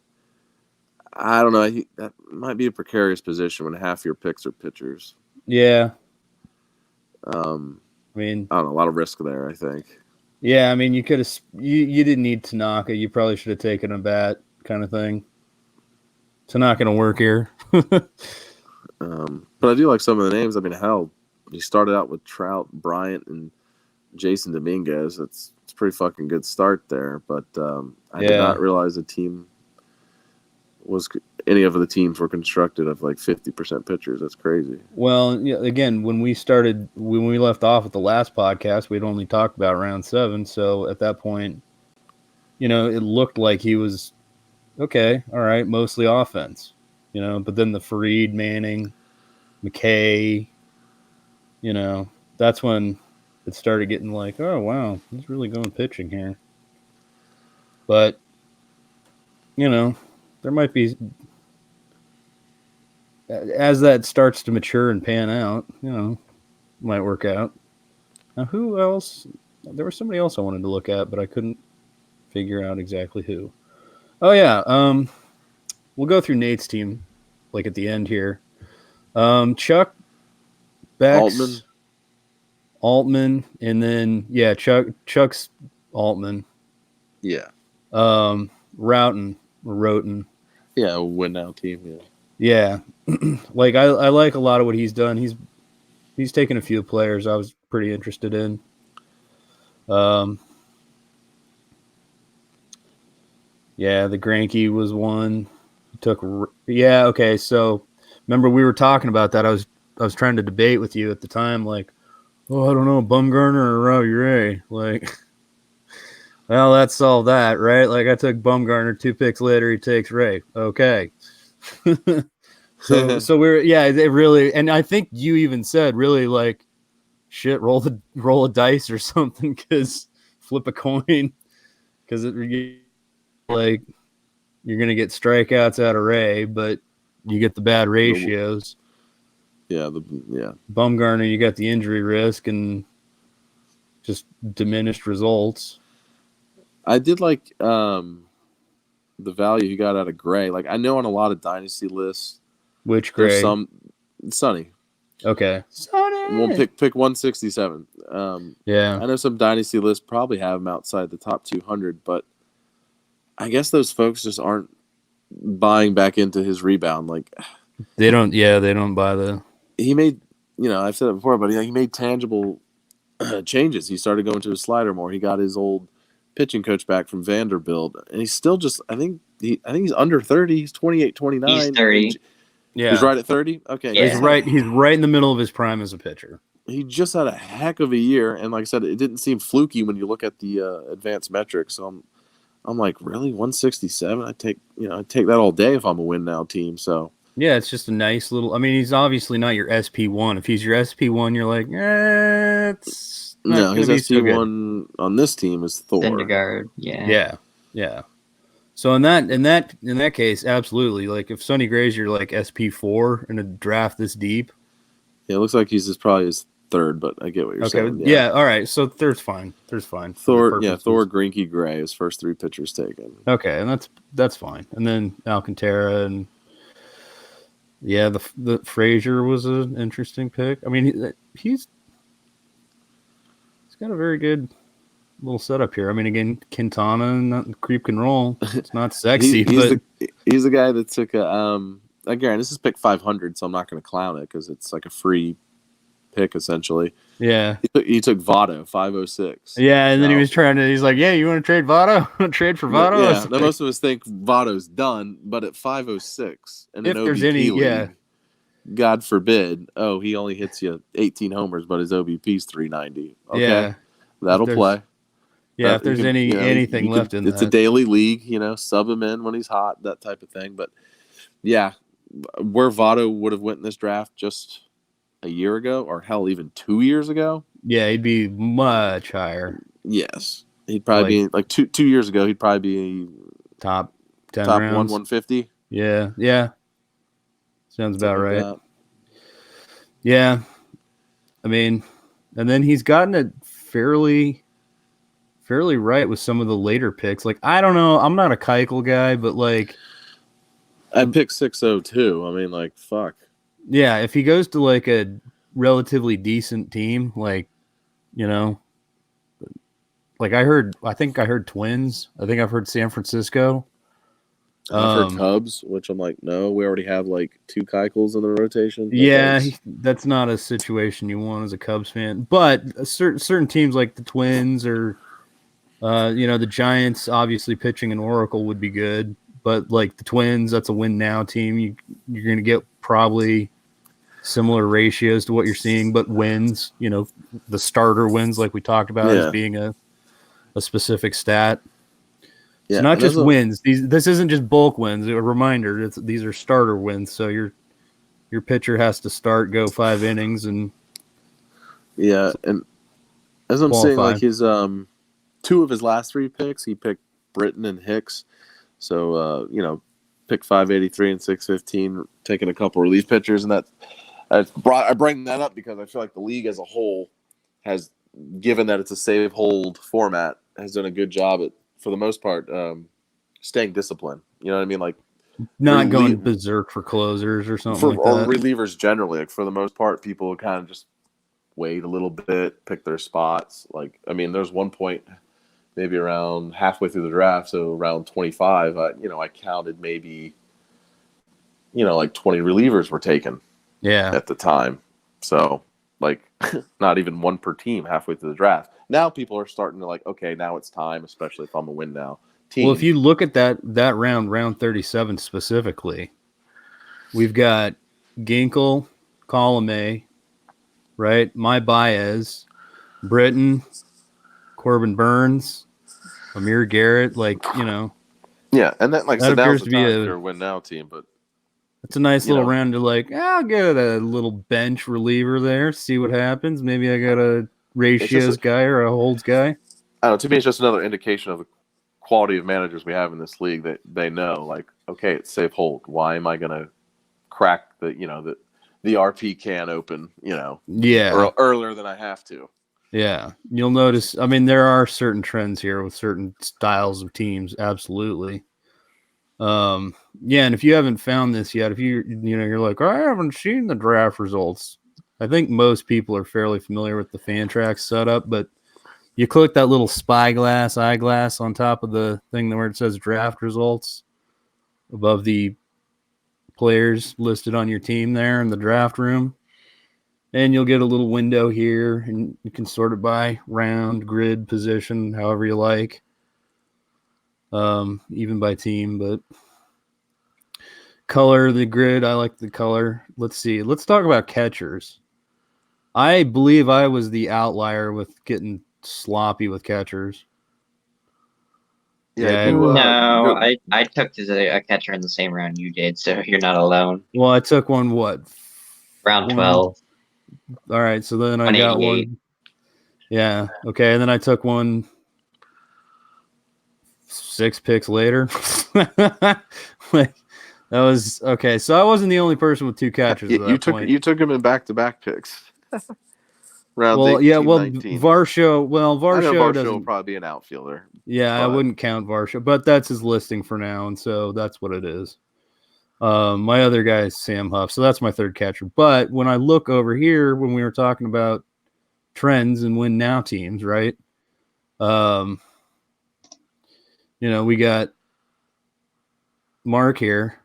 I don't know. That might be a precarious position when half your picks are pitchers. Yeah. I mean, I don't know, a lot of risk there, I think. Yeah, I mean, you could have. You didn't need Tanaka. You probably should have taken a bat, kind of thing. It's not going to work here. But I do like some of the names. I mean, hell, he started out with Trout, Bryant, and Jason Dominguez. It's a pretty fucking good start there. But I did not realize any of the teams were constructed of like 50% pitchers. That's crazy. Well, again, when we left off at the last podcast, we'd only talked about round 7. So at that point, it looked like he was okay. All right. Mostly offense, but then the Fried, Manning, McKay, that's when it started getting like, oh, wow, he's really going pitching here. But, there might be, as that starts to mature and pan out, might work out. Now, who else? There was somebody else I wanted to look at, but I couldn't figure out exactly who. Oh yeah. We'll go through Nate's team, like at the end here. Chuck, Bex, Altman, and then Chuck's Altman. Yeah. Roten. Yeah, a win now team. Yeah. Like I like a lot of what he's done. He's taken a few players I was pretty interested in. Yeah, the Granke was one. Okay. So remember we were talking about that. I was trying to debate with you at the time, like, oh, I don't know, Bumgarner or Robbie Ray. Like, well, that solved that, right? Like I took Bumgarner, 2 picks later, he takes Ray. Okay. So it really, and I think you even said really like, shit, roll a dice or something, because flip a coin, because like you're gonna get strikeouts out of Ray, but you get the bad ratios. Bumgarner, you got the injury risk and just diminished results. I did like the value he got out of Gray. Like I know on a lot of dynasty lists, Which Gray? there's some Sonny. Okay. Sonny. We'll pick 167. Yeah. I know some dynasty lists probably have him outside the top 200, but I guess those folks just aren't buying back into his rebound. Like they don't buy the. He made, I've said it before, but he made tangible changes. He started going to his slider more. He got his old pitching coach back from Vanderbilt, and he's still just. I think he's under 30. He's 28, 29. He's 30. Yeah, he's right at 30. Okay, yeah. He's right in the middle of his prime as a pitcher. He just had a heck of a year, and like I said, it didn't seem fluky when you look at the advanced metrics. So I'm like, really, 167? I'd take that all day if I'm a win now team. So yeah, it's just a nice little. I mean, he's obviously not your SP1. If he's your SP1, you're like, it's no, his SP1 on this team is Thor. Syndergaard, yeah. So in that case, absolutely. Like if Sonny Gray's your like SP4 in a draft this deep, yeah, it looks like he's probably his third, but I get what you're saying. Yeah, all right. So third's fine. Thor, Greinke, Gray, his first 3 pitchers taken. Okay, and that's fine. And then Alcantara and the Frazier was an interesting pick. I mean, he's got a very good little setup here. I mean, again, Quintana, not creep can roll. It's not sexy, but he's the guy that took again, this is pick 500, so I'm not going to clown it because it's like a free pick essentially. Yeah, he took Votto 506. Yeah, and then he's like, yeah, you want to trade Votto? Trade for Votto? Yeah, now most of us think Votto's done, but at 506 and if there's any, league, God forbid, he only hits you 18 homers, but his OBP's 390. Okay, yeah, that'll play. Yeah, if there's anything left in that. It's a daily league, sub him in when he's hot, that type of thing. But yeah, where Votto would have went in this draft just a year ago, or hell, even 2 years ago. Yeah, he'd be much higher. Yes, he'd probably be like 2 years ago. He'd probably be top 10 top rounds. 150. Yeah, sounds about right. Yeah, I mean, and then he's gotten it fairly right with some of the later picks. Like, I don't know, I'm not a Keuchel guy, but like, I picked 602. I mean, like, fuck. Yeah, if he goes to like a relatively decent team, like, like I think I heard Twins. I think I've heard San Francisco. I've heard Cubs, which I'm like, no, we already have like 2 Keuchels in the rotation. That's not a situation you want as a Cubs fan. But certain teams like the Twins or, the Giants, obviously pitching an Oracle would be good. But like the Twins, that's a win now team. You're going to get probably similar ratios to what you're seeing, but wins, the starter wins like we talked about as being a specific stat. Yeah, it's not just wins. This isn't just bulk wins. A reminder, these are starter wins. So your pitcher has to go 5 innings and and as I'm saying, like his 2 of his last 3 picks, he picked Britton and Hicks. So pick 583 and 615, taking a couple relief pitchers, and I bring that up because I feel like the league as a whole has, given that it's a save hold format, has done a good job at, for the most part, staying disciplined. You know what I mean? Like Not going berserk for closers or something like or that. relievers generally. Like for the most part, people kind of just wait a little bit, pick their spots. Like, I mean, there's one point maybe around halfway through the draft, so around 25, I counted maybe, like 20 relievers were taken at the time. So, like, not even one per team halfway through the draft. Now people are starting to like, okay, now it's time, especially if I'm a win now team. Well, if you look at that round 37 specifically, we've got Ginkel, Colome, right? My Baez, Britton, Corbin Burns, Amir Garrett, Yeah, and that, like I said, appears now's to the be time if you're a win now team, but it's a nice little round to I'll get a little bench reliever there, see what happens. Maybe I got a ratios guy or a holds guy. I don't know. To me, it's just another indication of the quality of managers we have in this league that they know, like, okay, it's safe hold. Why am I going to crack the RP can open, earlier than I have to? Yeah, you'll notice. I mean, there are certain trends here with certain styles of teams. Absolutely. Yeah, and if you haven't found this yet, if you're like, I haven't seen the draft results. I think most people are fairly familiar with the Fantrax setup, but you click that little eyeglass on top of the thing where it says draft results above the players listed on your team there in the draft room. And you'll get a little window here, and you can sort it by round, grid, position, however you like. Even by team, but color, the grid, I like the color. Let's see. Let's talk about catchers. I believe I was the outlier with getting sloppy with catchers. Yeah, no, I took a catcher in the same round you did, so you're not alone. Well, I took one, round 12. All right, so then I got one. Yeah, okay, and then I took one 6 picks later. That was okay. So I wasn't the only person with 2 catchers. You took him in back-to-back picks. Rounds 19. Varsho. Well, Varsho will probably be an outfielder. Yeah, I wouldn't count Varsho, but that's his listing for now, and so that's what it is. My other guy is Sam Huff, so that's my 3rd catcher. But when I look over here, when we were talking about trends and win now teams, right? We got Mark here,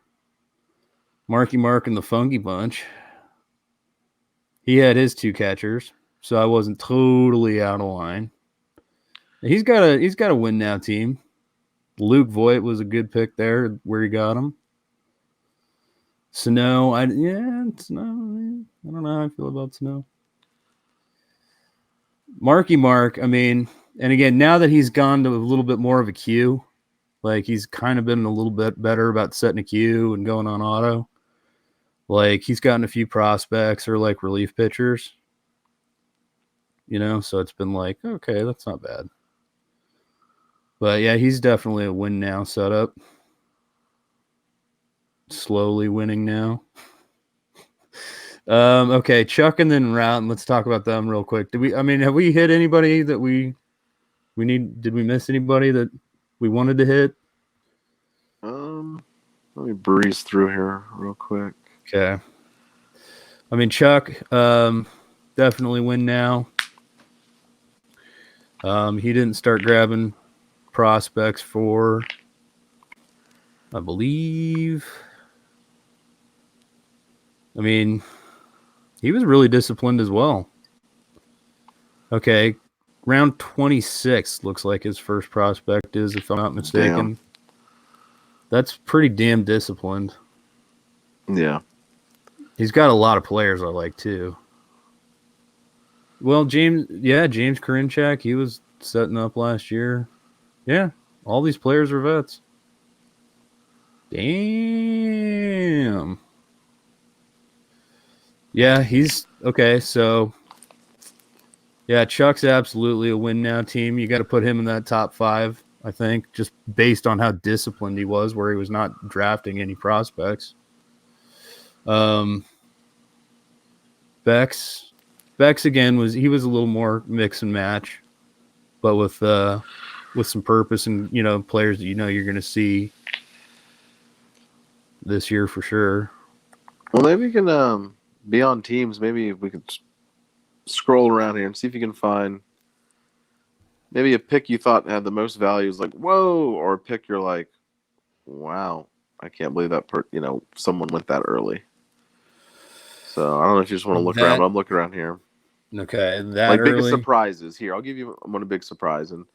Marky Mark and the Funky Bunch. He had his 2 catchers, so I wasn't totally out of line. He's got a win now team. Luke Voigt was a good pick there where he got him. Snow, Snow. I don't know how I feel about Snow. Marky Mark, I mean, and again, now that he's gone to a little bit more of a queue, like he's kind of been a little bit better about setting a queue and going on auto. Like he's gotten a few prospects or like relief pitchers, so it's been like, okay, that's not bad. But yeah, he's definitely a win now setup. Slowly winning now. Okay, Chuck and then Route. Let's talk about them real quick. Have we hit anybody that we need? Did we miss anybody that we wanted to hit? Let me breeze through here real quick. Okay. Chuck, definitely win now. He didn't start grabbing prospects for, I believe. He was really disciplined as well. Okay, round 26 looks like his first prospect is, if I'm not mistaken. Damn. That's pretty damn disciplined. Yeah. He's got a lot of players I like too. Well, James Karinchak, he was setting up last year. Yeah, all these players are vets. Damn. Yeah, he's okay. So, yeah, Chuck's absolutely a win now team. You got to put him in that top 5, I think, just based on how disciplined he was, where he was not drafting any prospects. Bex again was a little more mix and match, but with with some purpose and, players that you're going to see this year for sure. Well, maybe we can be on teams. Maybe we could scroll around here and see if you can find maybe a pick you thought had the most value is like, whoa, or a pick you're like, wow, I can't believe that someone went that early. So I don't know if you just want to look around, but I'm looking around here. Okay, that like early. Biggest surprises here. I'll give you one big surprise, and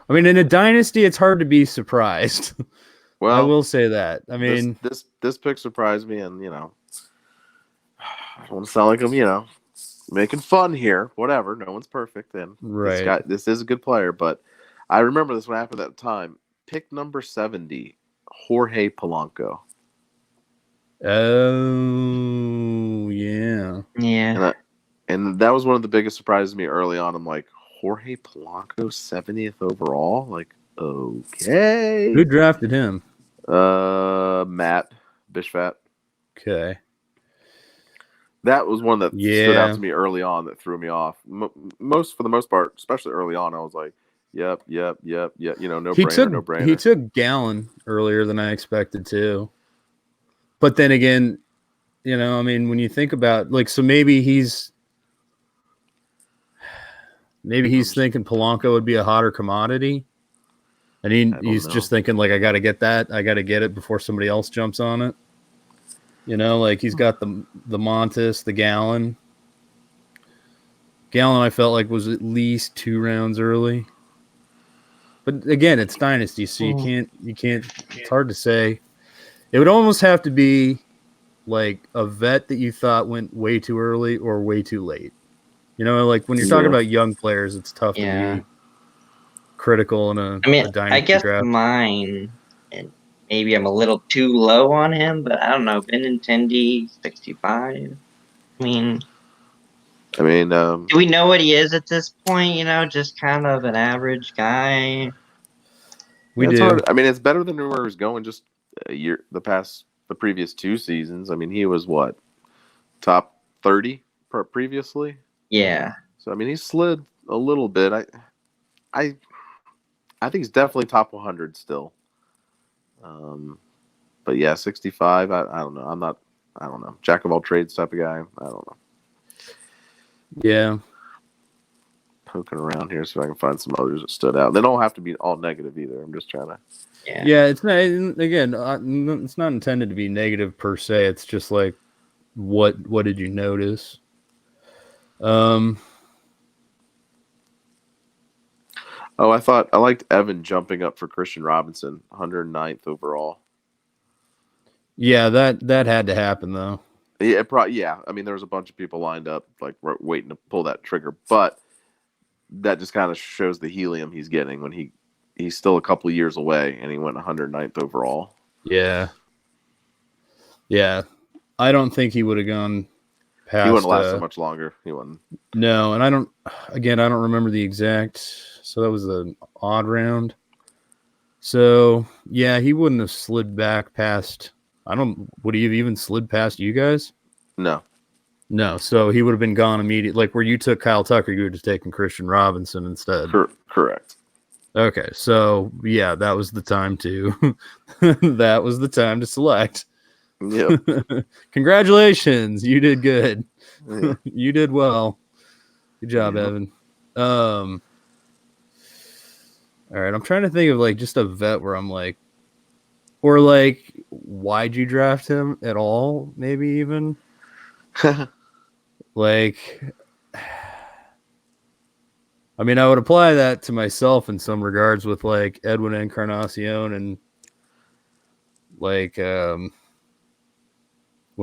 I mean, in a dynasty, it's hard to be surprised. well, I will say that. I mean, this pick surprised me, and I don't want to sound like I'm making fun here. Whatever, no one's perfect, and right. This is a good player, but I remember this one happened at the time. Pick number 70, Jorge Polanco. Oh yeah, yeah. And that was one of the biggest surprises to me early on. I'm like, Jorge Polanco, 70th overall? Like, okay. Who drafted him? Matt Bishfat. Okay. That was one that stood out to me early on that threw me off. For the most part, especially early on, I was like, yep. No brainer. He took Gallon earlier than I expected to. But then again, I mean, when you think about so maybe he's thinking Polanco would be a hotter commodity, and he's just thinking I got to get it before somebody else jumps on it. He's got the Montes, the Gallon. Gallon, I felt like was at least 2 rounds early. But again, it's Dynasty, so you can't. It's hard to say. It would almost have to be like a vet that you thought went way too early or way too late. When you're talking about young players, it's tough to be critical in a dynasty I guess draft. Mine, and maybe I'm a little too low on him, but I don't know. Benintendi, 65. I mean, do we know what he is at this point? Just kind of an average guy. We do. Hard. I mean, it's better than where he was going just a year. The previous 2 seasons. I mean, he was what, top 30 previously. Yeah. So I mean, he slid a little bit. I think he's definitely top 100 still. But yeah, 65. I don't know. I don't know. Jack of all trades type of guy. I don't know. Yeah. Poking around here, so I can find some others that stood out. They don't have to be all negative either. I'm just trying to. Yeah, it's not. Again, it's not intended to be negative per se. It's just like, what did you notice? I liked Evan jumping up for Christian Robinson, 109th overall. Yeah, that had to happen though. Yeah, I mean, there was a bunch of people lined up, waiting to pull that trigger, but that just kind of shows the helium he's getting when he's still a couple of years away, and he went 109th overall. Yeah. I don't think he would have gone past. He wouldn't last so much longer. He wouldn't. No, and I don't remember the exact. So that was an odd round. So yeah, he wouldn't have slid back past. Would he have even slid past you guys? No. So he would have been gone immediately. Like where you took Kyle Tucker, you would have taken Christian Robinson instead. Correct. Okay, so yeah, that was the time to select. Yep. Congratulations, you did good. Yeah. You did well. Good job, Evan. All right, I'm trying to think of just a vet where I'm like, or why'd you draft him at all? Maybe even I mean, I would apply that to myself in some regards with Edwin Encarnacion and what do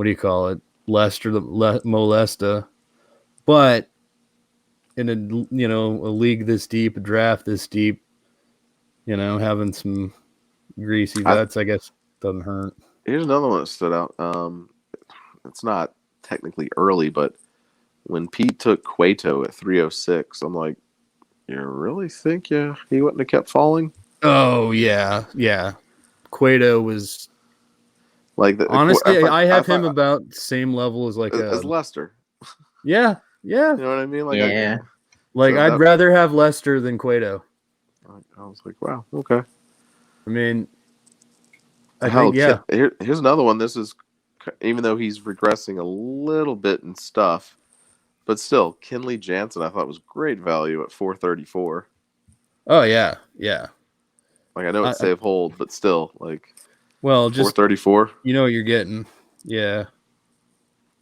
you call it? Lester Molesta. But in a league this deep, a draft this deep, having some greasy vets, I guess doesn't hurt. Here's another one that stood out. It's not technically early, but when Pete took Cueto at 306, I'm like, you really think he wouldn't have kept falling? Oh yeah. Cueto was honestly, I have him about the same level as as Lester. Yeah. You know what I mean? Yeah. I'd rather have Lester than Cueto. I was like, wow, okay. I mean, I Hell, think, yeah. here's another one. This is, even though he's regressing a little bit in stuff, but still, Kenley Jansen I thought was great value at 434. Oh, yeah. Yeah. Like, I know it's save hold, but still, like, well, just 434. You know what you're getting. Yeah.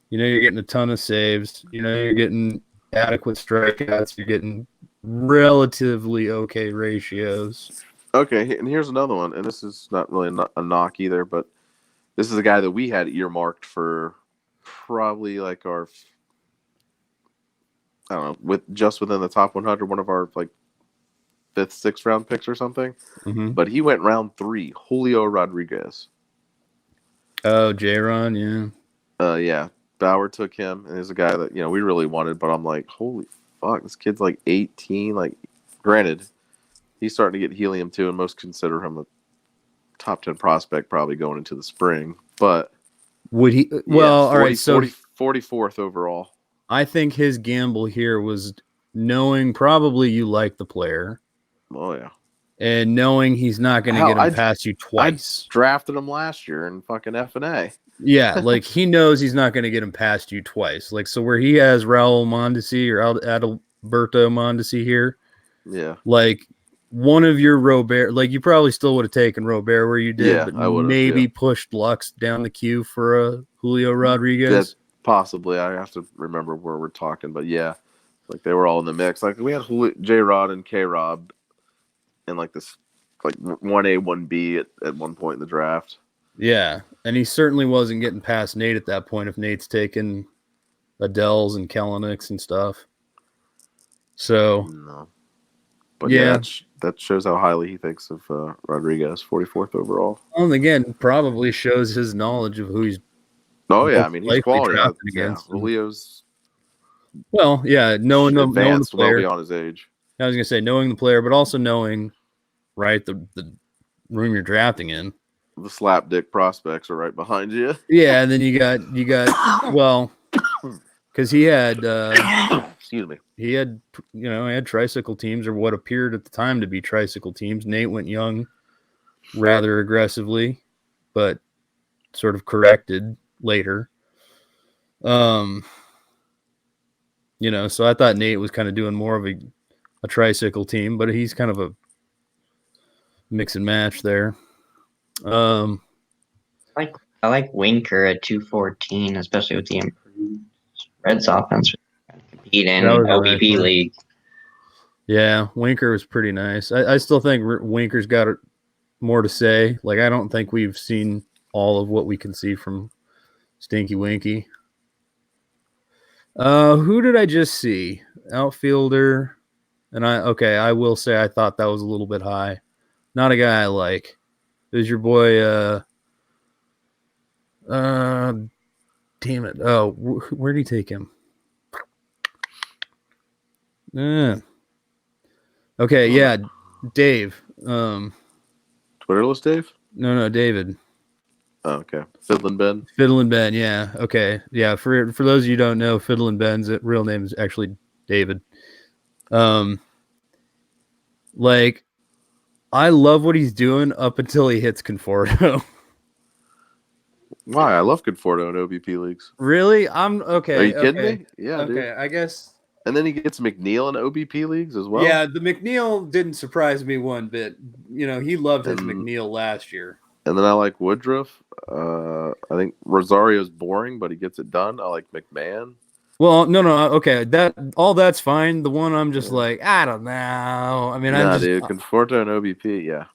You know you're getting a ton of saves. You know you're getting adequate strikeouts. You're getting relatively okay ratios. Okay, and here's another one, and this is not really a knock either, but this is a guy that we had earmarked for probably like our, I don't know, within the top 100, one of our like 5th, 6th round picks or something. Mm-hmm. But he went round 3, Julio Rodriguez. Oh, J-Ron, yeah. Yeah, Bauer took him, and he's a guy that we really wanted. But I'm like, holy fuck, this kid's like 18. Like, granted, he's starting to get helium too, and most consider him a top 10 prospect probably going into the spring. But would he? Well, 40, all right. So 44th overall. I think his gamble here was knowing probably you like the player. Oh yeah. And knowing he's not going to get him past you twice. I drafted him last year in fucking F&A. Yeah, like he knows he's not going to get him past you twice. Like, so where he has Raul Mondesi or Adalberto Mondesi here, yeah, like one of your Robert, like you probably still would have taken Robert where you did, but maybe pushed Lux down the queue for a Julio Rodriguez. Possibly. I have to remember where we're talking, but yeah, like they were all in the mix. Like we had J-Rod and K-Rob in like this, like 1A, 1B at one point in the draft. Yeah, and he certainly wasn't getting past Nate at that point if Nate's taking Adele's and Kellenics and stuff. So, no. But yeah, that shows how highly he thinks of Rodriguez, 44th overall. Well, and again, probably shows his knowledge of who he's. Oh yeah, I mean he's quality. Against Julio's. Well, yeah, knowing the player, well beyond his age. I was gonna say knowing the player, but also knowing, right, the room you're drafting in. The slapdick prospects are right behind you. Yeah, and then you got well, because he had. Excuse me. He had, he had tricycle teams, or what appeared at the time to be tricycle teams. Nate went young rather aggressively, but sort of corrected later. So I thought Nate was kind of doing more of a tricycle team, but he's kind of a mix and match there. I like Winker at 214, especially with the improved Reds offense. Compete in OBP league. Yeah, Winker was pretty nice. I still think Winker's got more to say. Like, I don't think we've seen all of what we can see from Stinky Winky. Who did I just see? Outfielder. And I will say I thought that was a little bit high. Not a guy I like. There's your boy, damn it. Oh, where'd he take him? Okay, yeah, Dave. Twitterless Dave? No, David. Oh, okay. Fiddlin' Ben. Fiddlin' Ben, yeah. Okay. Yeah, for those of you who don't know, Fiddlin' Ben's real name is actually David. Like, I love what he's doing up until he hits Conforto. Why? I love Conforto in OBP leagues. Really? I'm okay. Are you kidding me? Yeah, okay, dude. I guess. And then he gets McNeil in OBP leagues as well. Yeah, the McNeil didn't surprise me one bit. He loved his McNeil last year. And then I like Woodruff. I think Rosario's boring, but he gets it done. I like McMahon. Well, no, okay. That's fine. The one I'm just like, I don't know. I mean, dude, Conforto and OBP, yeah.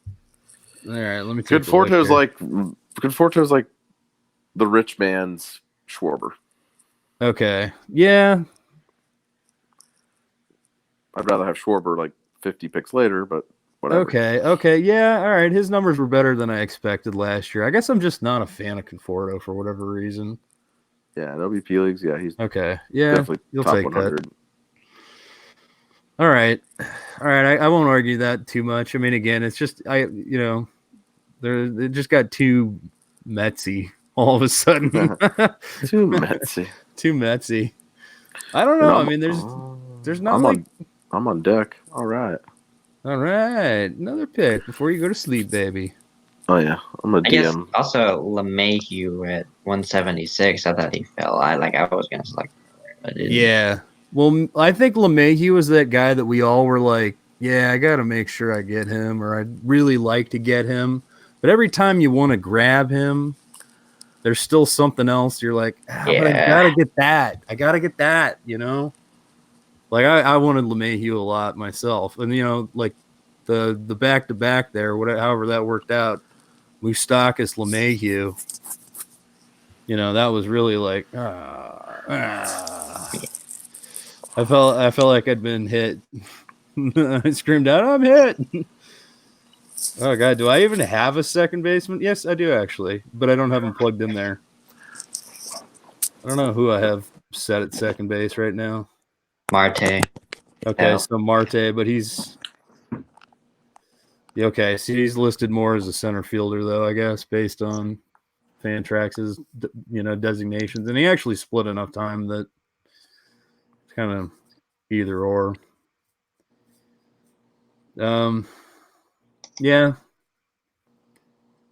All right, let me take Conforto's like the rich man's Schwarber. Okay. Yeah. I'd rather have Schwarber like 50 picks later, but whatever. Okay. Yeah, all right. His numbers were better than I expected last year. I guess I'm just not a fan of Conforto for whatever reason. Yeah, in OBP leagues, yeah, he's okay. Yeah, definitely you'll top take 100. That. All right. I won't argue that too much. I mean, again, it's just they just got too Metsy all of a sudden. Too Metsy. Too Metsy. I don't know. I mean, there's not I'm on deck. All right. All right, another pick before you go to sleep, baby. Oh yeah, I'm a I guess DM. also LeMahieu at 176. I thought he fell. I was gonna select him earlier, but I didn't. Yeah. Well, I think LeMahieu was that guy that we all were like, yeah, I got to make sure I get him, or I'd really like to get him. But every time you want to grab him, there's still something else. You're like, but I Yeah. got to get that. I got to get that, Like, I wanted LeMahieu a lot myself. And, like the back-to-back there, however that worked out, Moustakas LeMahieu, that was really like, I felt like I'd been hit. I screamed out, "I'm hit!" Oh god, do I even have a second baseman? Yes, I do actually, but I don't have him plugged in there. I don't know who I have set at second base right now. Marte. Okay, so Marte, but he's okay. See, he's listed more as a center fielder, though, I guess, based on Fantrax's designations, and he actually split enough time that it's kind of either or. Yeah. Yeah,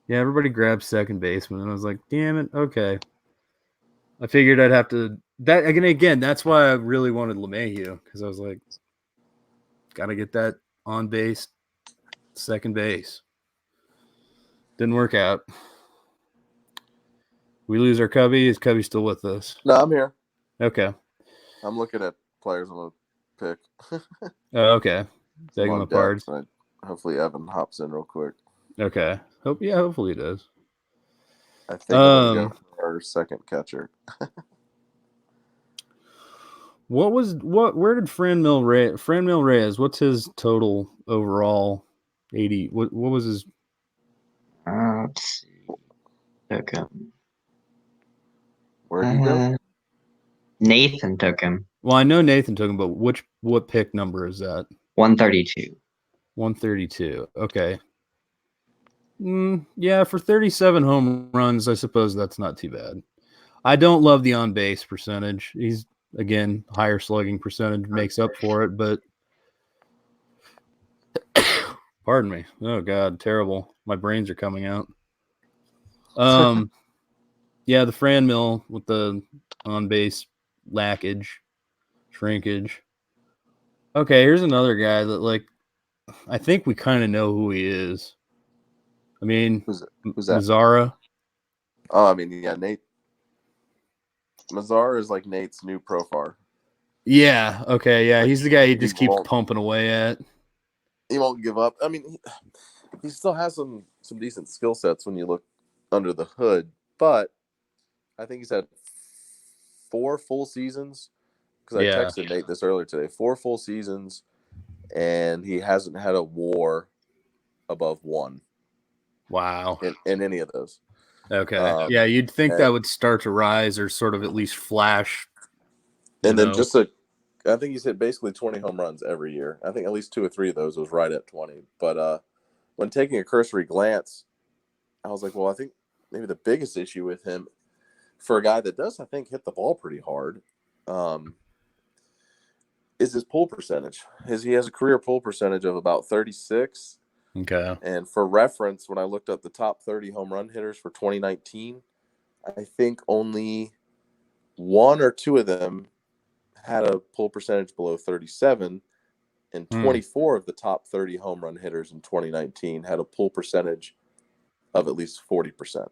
everybody grabbed second baseman, and I was like, damn it, okay. I figured I'd have to that again, that's why I really wanted LeMahieu, because I was like, gotta get that on base, second base. Didn't work out. We lose our Cubby. Is Cubby still with us? No, I'm here. Okay. I'm looking at players I'm gonna pick. Okay. Beg him on apart. depth, but hopefully Evan hops in real quick. Okay. Hopefully he does. I think I'm gonna go for our second catcher. Where did Franmil Reyes, what's his total overall? 80. What was his? Let's see. Took him. Where did he go? Nathan took him. Well, I know Nathan took him, but what pick number is that? 132. 132. Okay. Yeah, for 37 home runs, I suppose that's not too bad. I don't love the on base percentage. He's, again, higher slugging percentage makes up for it, but pardon me. Oh god, terrible. My brains are coming out. Yeah, the Franmil with the on base shrinkage. Okay, here's another guy that, like, I think we kind of know who he is. I mean, Who's that? Mazzara. Oh, I mean, yeah, Nate. Mazzara is like Nate's new profile. Yeah. Okay. Yeah, Like, he's the guy he just keeps pumping away at. He won't give up. I mean, he still has some decent skill sets when you look under the hood, but I think he's had 4 full seasons. Because I texted Nate this earlier today. 4 full seasons, and he hasn't had a WAR above 1. Wow. In any of those. Okay. Yeah, you'd think that would start to rise or sort of at least flash. And then I think he's hit basically 20 home runs every year. I think at least 2 or 3 of those was right at 20. But when taking a cursory glance, I was like, well, I think maybe the biggest issue with him, for a guy that does, I think, hit the ball pretty hard, is his pull percentage. He has a career pull percentage of about 36. Okay. And for reference, when I looked up the top 30 home run hitters for 2019, I think only 1 or 2 of them had a pull percentage below 37, and 24 of the top 30 home run hitters in 2019 had a pull percentage of at least 40%.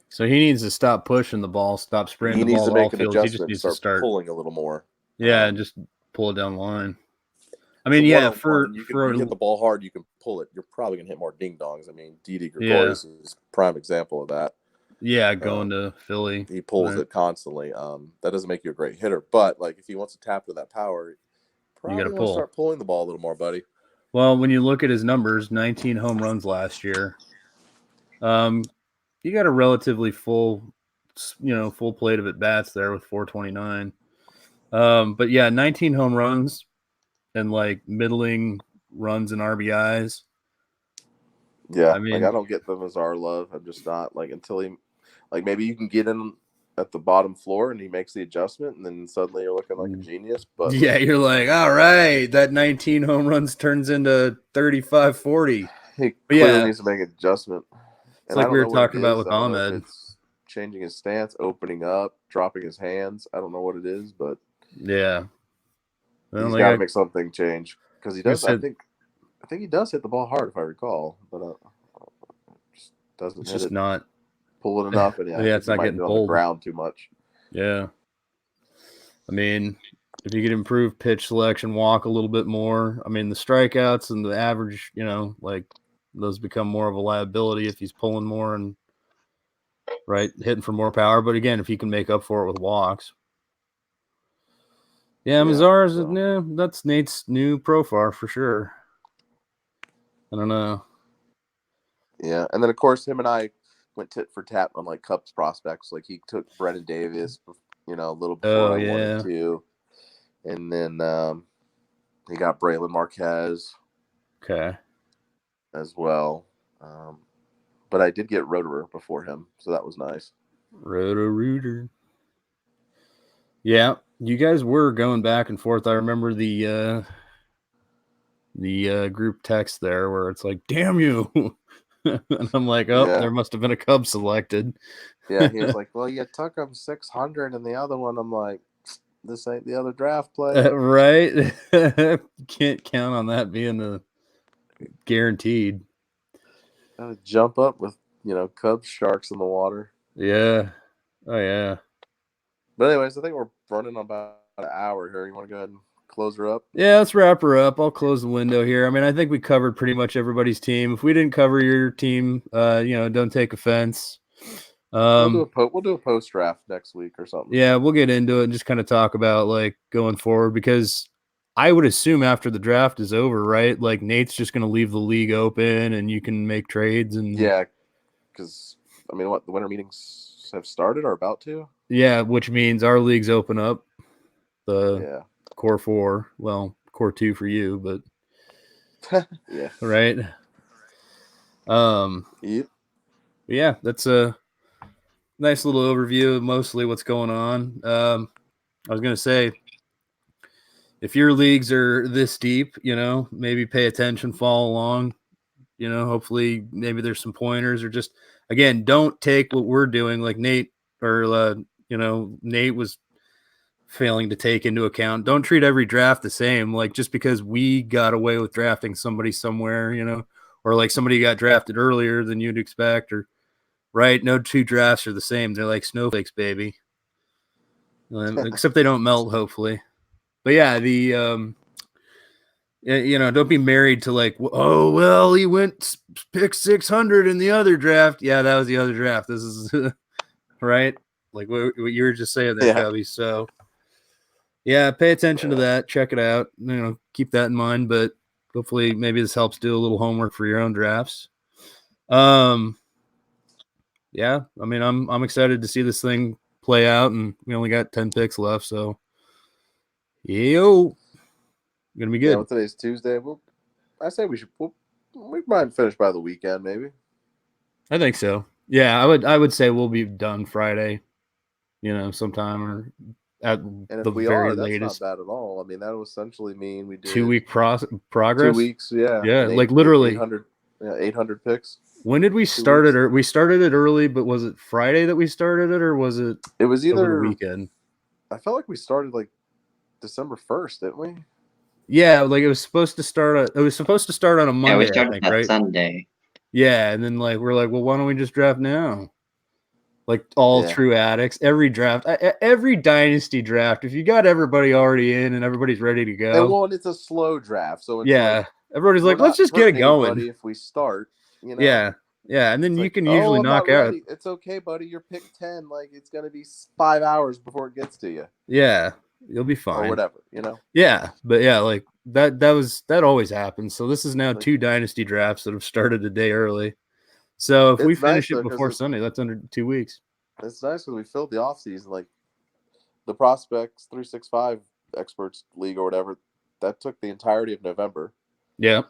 So he needs to stop pushing the ball, stop spraying the ball. He needs to make an adjustment. adjustment. He just needs to start pulling a little more. Yeah, and just pull it down the line. I mean, yeah, you hit the ball hard, you can pull it. You're probably gonna hit more ding dongs. I mean, Didi Gregorius is a prime example of that. Yeah, going to Philly, he pulls it constantly. That doesn't make you a great hitter, but like if he wants to tap into that power, probably you got to start pulling the ball a little more, buddy. Well, when you look at his numbers, 19 home runs last year. He got a relatively full plate of at bats there with 429. But yeah, 19 home runs and like middling runs and RBIs. Yeah, I mean, I don't get the Mazzara love. I'm just not until he, maybe you can get in at the bottom floor and he makes the adjustment, and then suddenly you're looking like a genius. But yeah, you're like, all right, that 19 home runs turns into 35, 40. he But clearly yeah, needs to make an adjustment. it's And I like don't we were know what it talking about is. with I don't know if Ahmed. it's changing his stance, opening up, dropping his hands. I don't know what it is, but Yeah. Well, he's like got to make something change because he does. said, I think he does hit the ball hard if I recall, but just doesn't it's hit just it not. pulling enough. And yeah, I Yeah, think it's he not might getting be on the pulled. ground too much. Yeah. I mean, if you could improve pitch selection, walk a little bit more. I mean, the strikeouts and the average, like those become more of a liability if he's pulling more and hitting for more power. But again, if he can make up for it with walks. Yeah, Mazars, that's Nate's new profile for sure. I don't know. Yeah, and then of course him and I went tit for tat on like Cubs prospects. Like he took Brennan Davis, a little before I wanted to, and then he got Braylon Marquez. Okay. As well, but I did get Rotorer before him, so that was nice. Roto-Rooter. Yeah, you guys were going back and forth. I remember the group text there where it's like, "Damn you!" And I'm like, "Oh, there must have been a Cub selected." Yeah, he was like, "Well, you took him 600, and the other one." I'm like, "This ain't the other draft play." Right? Can't count on that being the guaranteed. Gotta jump up with Cubs sharks in the water. Yeah. Oh yeah. But anyways, I think we're running on about an hour here. You want to go ahead and close her up? Yeah, let's wrap her up. I'll close the window here. I mean, I think we covered pretty much everybody's team. If we didn't cover your team, don't take offense. We'll do a post draft next week or something. Yeah, we'll get into it and just kind of talk about like going forward, because I would assume after the draft is over, right? Like Nate's just going to leave the league open and you can make trades. And yeah, because I mean, the winter meetings have started or about to? Yeah, which means our leagues open up. The core 4, well, core 2 for you, but yeah, right. Yep. Yeah, that's a nice little overview of mostly what's going on. I was going to say, if your leagues are this deep, maybe pay attention, follow along, hopefully maybe there's some pointers, or just, again, don't take what we're doing like Nate Nate was failing to take into account. Don't treat every draft the same. Like just because we got away with drafting somebody somewhere, or like somebody got drafted earlier than you'd expect, or right. No two drafts are the same. They're like snowflakes, baby. Except they don't melt, hopefully. But yeah, don't be married to like, oh, well, he went pick 600 in the other draft. Yeah, that was the other draft. This is right. Like what you were just saying there, Cubby. So yeah, pay attention to that. Check it out. Keep that in mind. But hopefully, maybe this helps do a little homework for your own drafts. Yeah, I mean, I'm excited to see this thing play out, and we only got 10 picks left, so gonna be good. Yeah, well, today's Tuesday. I say we might finish by the weekend, maybe. I think so. Yeah, I would say we'll be done Friday, sometime, or at the very latest. That's not bad at all. I mean, that would essentially mean we did 2-week progress. 2 weeks, yeah. Yeah, like literally 800 picks. When did we start it? Or we started it early, but was it Friday that we started it, or was it? It was either over the weekend. I felt like we started like December 1st, didn't we? Yeah, like it was supposed to start. It was supposed to start on a Monday. Yeah, we started I think, that right? Sunday. Yeah, and then like we're like, well, why don't we just draft now? Like all true addicts, every draft, every dynasty draft. If you got everybody already in and everybody's ready to go, and well, it's a slow draft, so it's everybody's like, let's just get it going. If we start, Yeah, and then you can usually knock out. It's okay, buddy. You're pick 10. Like it's gonna be 5 hours before it gets to you. Yeah, you'll be fine. Or whatever, Yeah, but yeah, like that always happens. So this is now 2 dynasty drafts that have started a day early. So if we finish it before Sunday, that's under 2 weeks. It's nice because we filled the off season, like the Prospects 365 Experts League or whatever. That took the entirety of November. Yeah.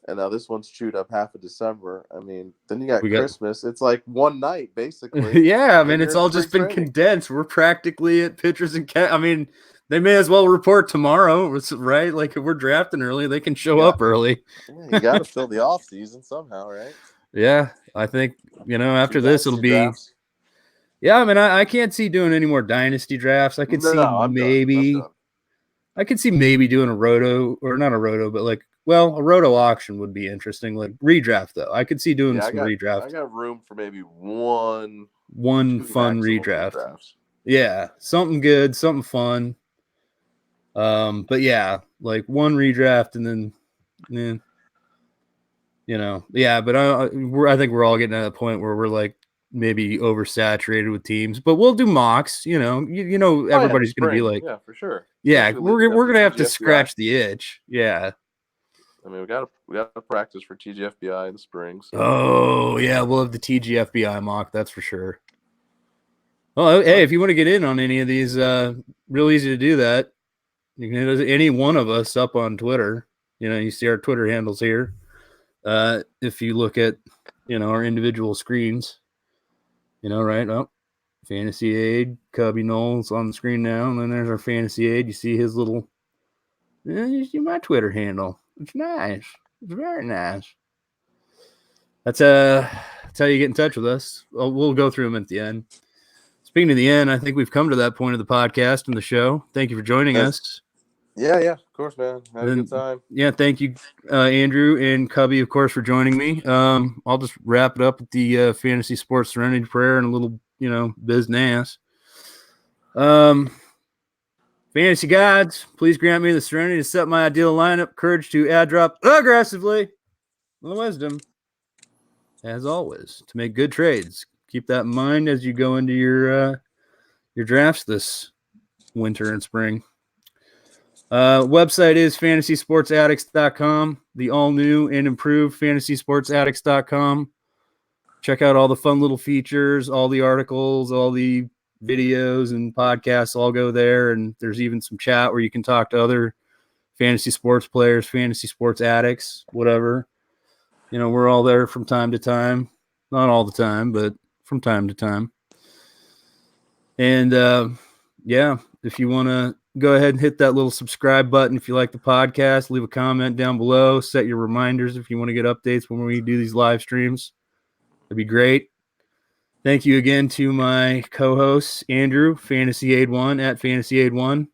and now this one's chewed up half of December. I mean, then you got We got- Christmas. It's like one night basically. Yeah, I and mean, you're it's in all spring just been training. condensed. We're practically at pitchers and I mean, they may as well report tomorrow, right? Like if we're drafting early, they can show up early. Yeah, you got to fill the off season somehow, right? Yeah, I think after this it'll be. Drafts. Yeah, I mean, I can't see doing any more dynasty drafts. I could see maybe. I could see maybe doing a roto, or not a roto, but like, well, a roto auction would be interesting. Like redraft though, I could see doing some redraft. I got room for maybe one fun redraft. Yeah, something good, something fun. But yeah, like one redraft and then, yeah. But I think we're all getting at a point where we're like maybe oversaturated with teams. But we'll do mocks. Everybody's going to be like, yeah, for sure. Yeah, we're gonna have to scratch the itch. Yeah. I mean, we got to practice for TGFBI in the spring. So. Oh yeah, we'll have the TGFBI mock. That's for sure. Well, hey, if you want to get in on any of these, real easy to do that. You can hit any one of us up on Twitter. You see our Twitter handles here. If you look at, our individual screens, right? Oh, Fantasy Aid, Cubby Knowles on the screen now, and then there's our Fantasy Aid. You see his little. You see my Twitter handle. It's nice. It's very nice. That's how you get in touch with us. We'll go through them at the end. Speaking of the end, I think we've come to that point of the podcast and the show. Thank you for joining us. Yeah, of course, man. Had a good time. Yeah, thank you, Andrew and Cubby, of course, for joining me. I'll just wrap it up with the Fantasy Sports Serenity Prayer and a little, business. Fantasy gods, please grant me the serenity to set my ideal lineup, courage to add drop aggressively, and wisdom, as always, to make good trades. Keep that in mind as you go into your drafts this winter and spring. Website is fantasysportsaddicts.com, the all-new and improved fantasysportsaddicts.com. Check out all the fun little features, all the articles, all the videos and podcasts all go there, and there's even some chat where you can talk to other fantasy sports players, fantasy sports addicts, whatever. We're all there from time to time. Not all the time, but from time to time. And if you want to go ahead and hit that little subscribe button if you like the podcast, leave a comment down below, set your reminders if you want to get updates when we do these live streams. That'd be great. Thank you again to my co-hosts, Andrew, Fantasy Aid 1 at Fantasy Aid 1,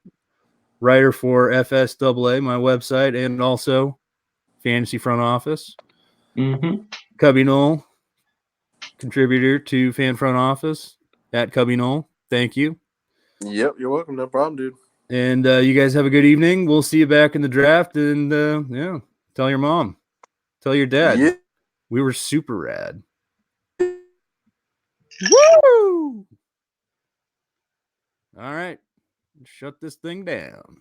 writer for FSAA, my website, and also Fantasy Front Office. Mm-hmm. Cubby Knoll, contributor to Fan Front Office at Cubby Knoll. Thank you. Yep, you're welcome. No problem, dude. And you guys have a good evening. We'll see you back in the draft. And tell your mom, tell your dad. Yeah. We were super rad. Woo! All right. Shut this thing down.